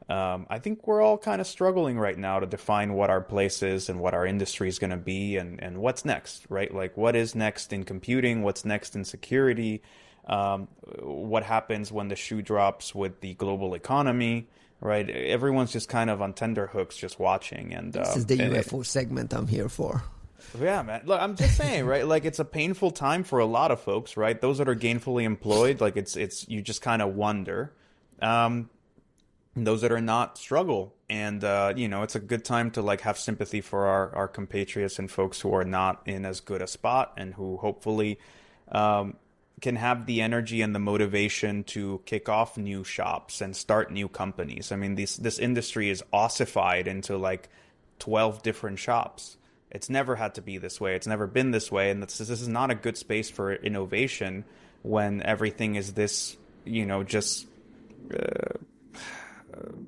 I think we're all kind of struggling right now to define what our place is and what our industry is going to be and what's next, right? Like, what is next in computing? What's next in security? What happens when the shoe drops with the global economy, right? Everyone's just kind of on tenterhooks just watching. And this is the UFO segment I'm here for. Yeah, man. Look, I'm just saying, right? Like, it's a painful time for a lot of folks, right? Those that are gainfully employed, like, it's you just kind of wonder. Those that are not struggle, and it's a good time to like have sympathy for our compatriots and folks who are not in as good a spot and who hopefully can have the energy and the motivation to kick off new shops and start new companies. I mean, this industry is ossified into like 12 different shops. It's never had to be this way. It's never been this way, and this is not a good space for innovation when everything is this, just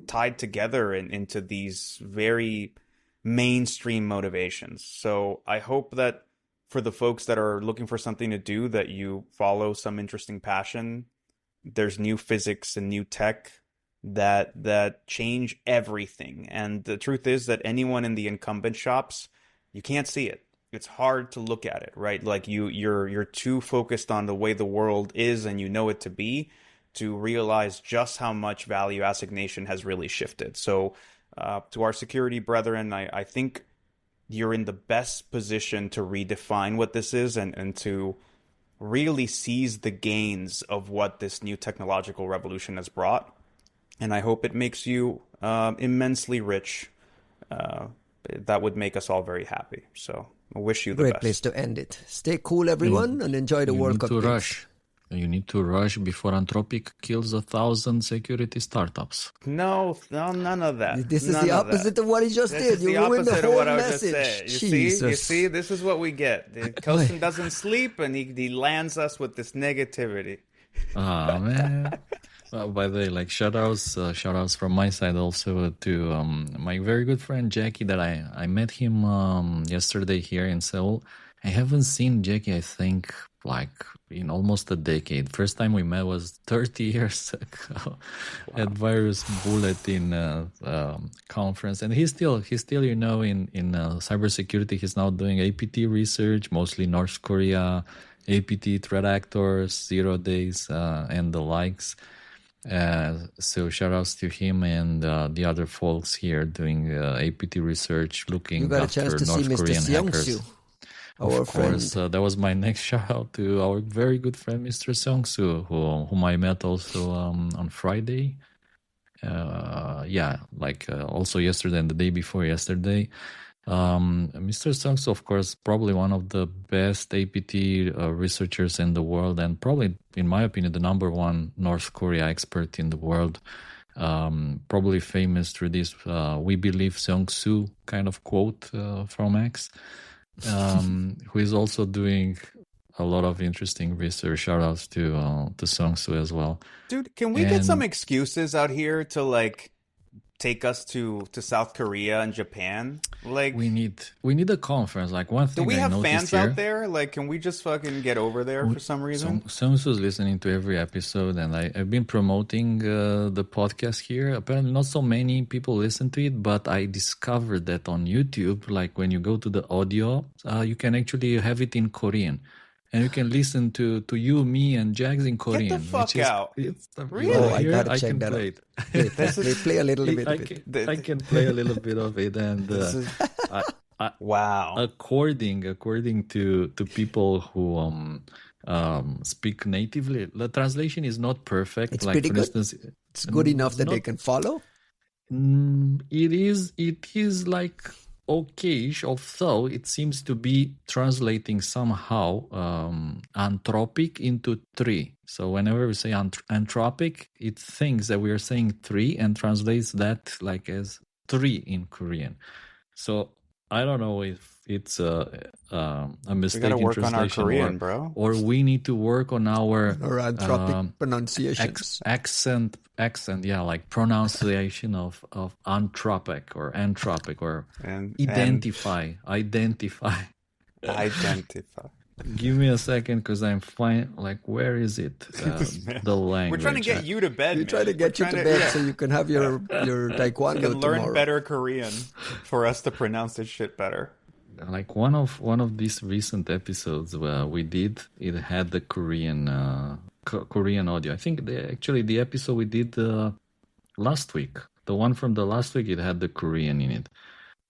tied together into these very mainstream motivations. So I hope that for the folks that are looking for something to do, that you follow some interesting passion. There's new physics and new tech that change everything. And the truth is that anyone in the incumbent shops, you can't see it. It's hard to look at it, right? Like you're too focused on the way the world is and you know it to be, to realize just how much value assignation has really shifted. So to our security brethren, I think you're in the best position to redefine what this is and to really seize the gains of what this new technological revolution has brought. And I hope it makes you immensely rich. That would make us all very happy. So I wish you the Great best. place to end it. Stay cool, everyone, and enjoy the World Cup. You need to rush before Anthropic kills 1,000 security startups. No, none of that. This is the opposite of what he just did. You ruined the whole message. You see, this is what we get. Kelson doesn't sleep, and he lands us with this negativity. Ah, man. By the way, like shout outs from my side also to my very good friend Jackie that I met him yesterday here in Seoul. I haven't seen Jackie, I think, like in almost a decade. First time we met was 30 years ago at Virus Bulletin conference, and he's still in cybersecurity. He's now doing APT research, mostly North Korea, APT threat actors, 0 days, and the likes. So shout outs to him and the other folks here doing APT research, looking after North Korean hackers. Of course, that was my next shout out to our very good friend Mr. Seong-soo, whom I met also on Friday. Also yesterday and the day before yesterday. Mr. Seong-soo, of course, probably one of the best APT researchers in the world, and probably, in my opinion, the number one North Korea expert in the world. Probably famous through this "We believe Seong-soo" kind of quote from X. Who is also doing a lot of interesting research. Shout outs to Seong-soo as well. Dude, can we get some excuses out here to like take us to South Korea and Japan? Like we need a conference. Like one thing. Do we have fans here, out there? Like, can we just fucking get over there for some reason? Seong-soo's listening to every episode, and I've been promoting the podcast here. Apparently, not so many people listen to it, but I discovered that on YouTube, like when you go to the audio, you can actually have it in Korean. And you can listen to you, me, and Jags in Korean. Get the fuck out. Really? Oh, I gotta check that out. Play a little bit of it. I can play a little bit of it. And wow. According to people who speak natively, the translation is not perfect. It's like, pretty for good. instance, it's good enough that they can follow. It is like okayish, although it seems to be translating somehow anthropic into 3. So whenever we say anthropic, it thinks that we are saying 3 and translates that like as 3 in Korean. So I don't know if it's a mistake in work on our translation, Korean, bro. or we need to work on our anthropic pronunciations. accent, yeah, like pronunciation of anthropic or identify. Give me a second, because I'm fine. Like, where is it? The language. We're trying to get you to bed. We're trying to get you to bed so you can have your taekwondo you can learn tomorrow. better Korean for us to pronounce this shit better. Like one of these recent episodes where we did, it had the Korean audio. I think the episode we did last week, the one from the last week, it had the Korean in it.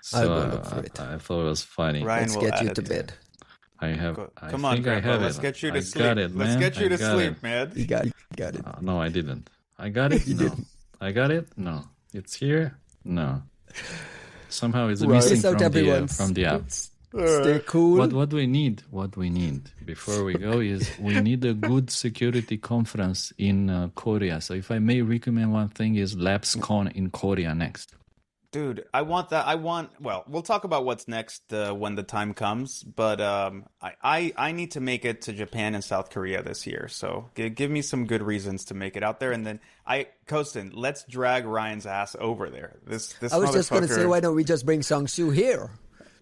So I'll go look for it. I thought it was funny. Ryan Let's will get you add to it. bed. Come on, Grandpa, let's get you to sleep. Got it, let's man. get you to sleep, it. man. You got it. No, I didn't. I got it? You No. didn't. I got it? No. It's here? No. Somehow it's Right. missing Peace out, everyone. from the app. Stay cool. What we need before we go is we need a good security conference in Korea. So if I may recommend one thing, is LabsCon in Korea next. Dude, I want that. Well, we'll talk about what's next when the time comes, but I need to make it to Japan and South Korea this year. So give me some good reasons to make it out there. And then Kostin, let's drag Ryan's ass over there. This I was just going to say, why don't we just bring Sang-Soo here?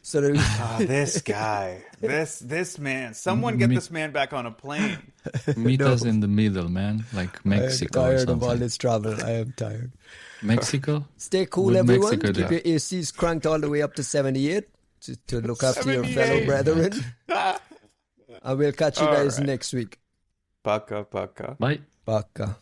So that this guy, this man, someone get this man back on a plane. Meet us in the middle, man, like Mexico. I am or tired something. of all this travel. I am tired. Mexico? Stay cool, Would everyone. Mexico Keep do? your ACs cranked all the way up to 78 to look after your fellow 78. brethren. I will catch you guys right. next week. Paka. Bye. Baka.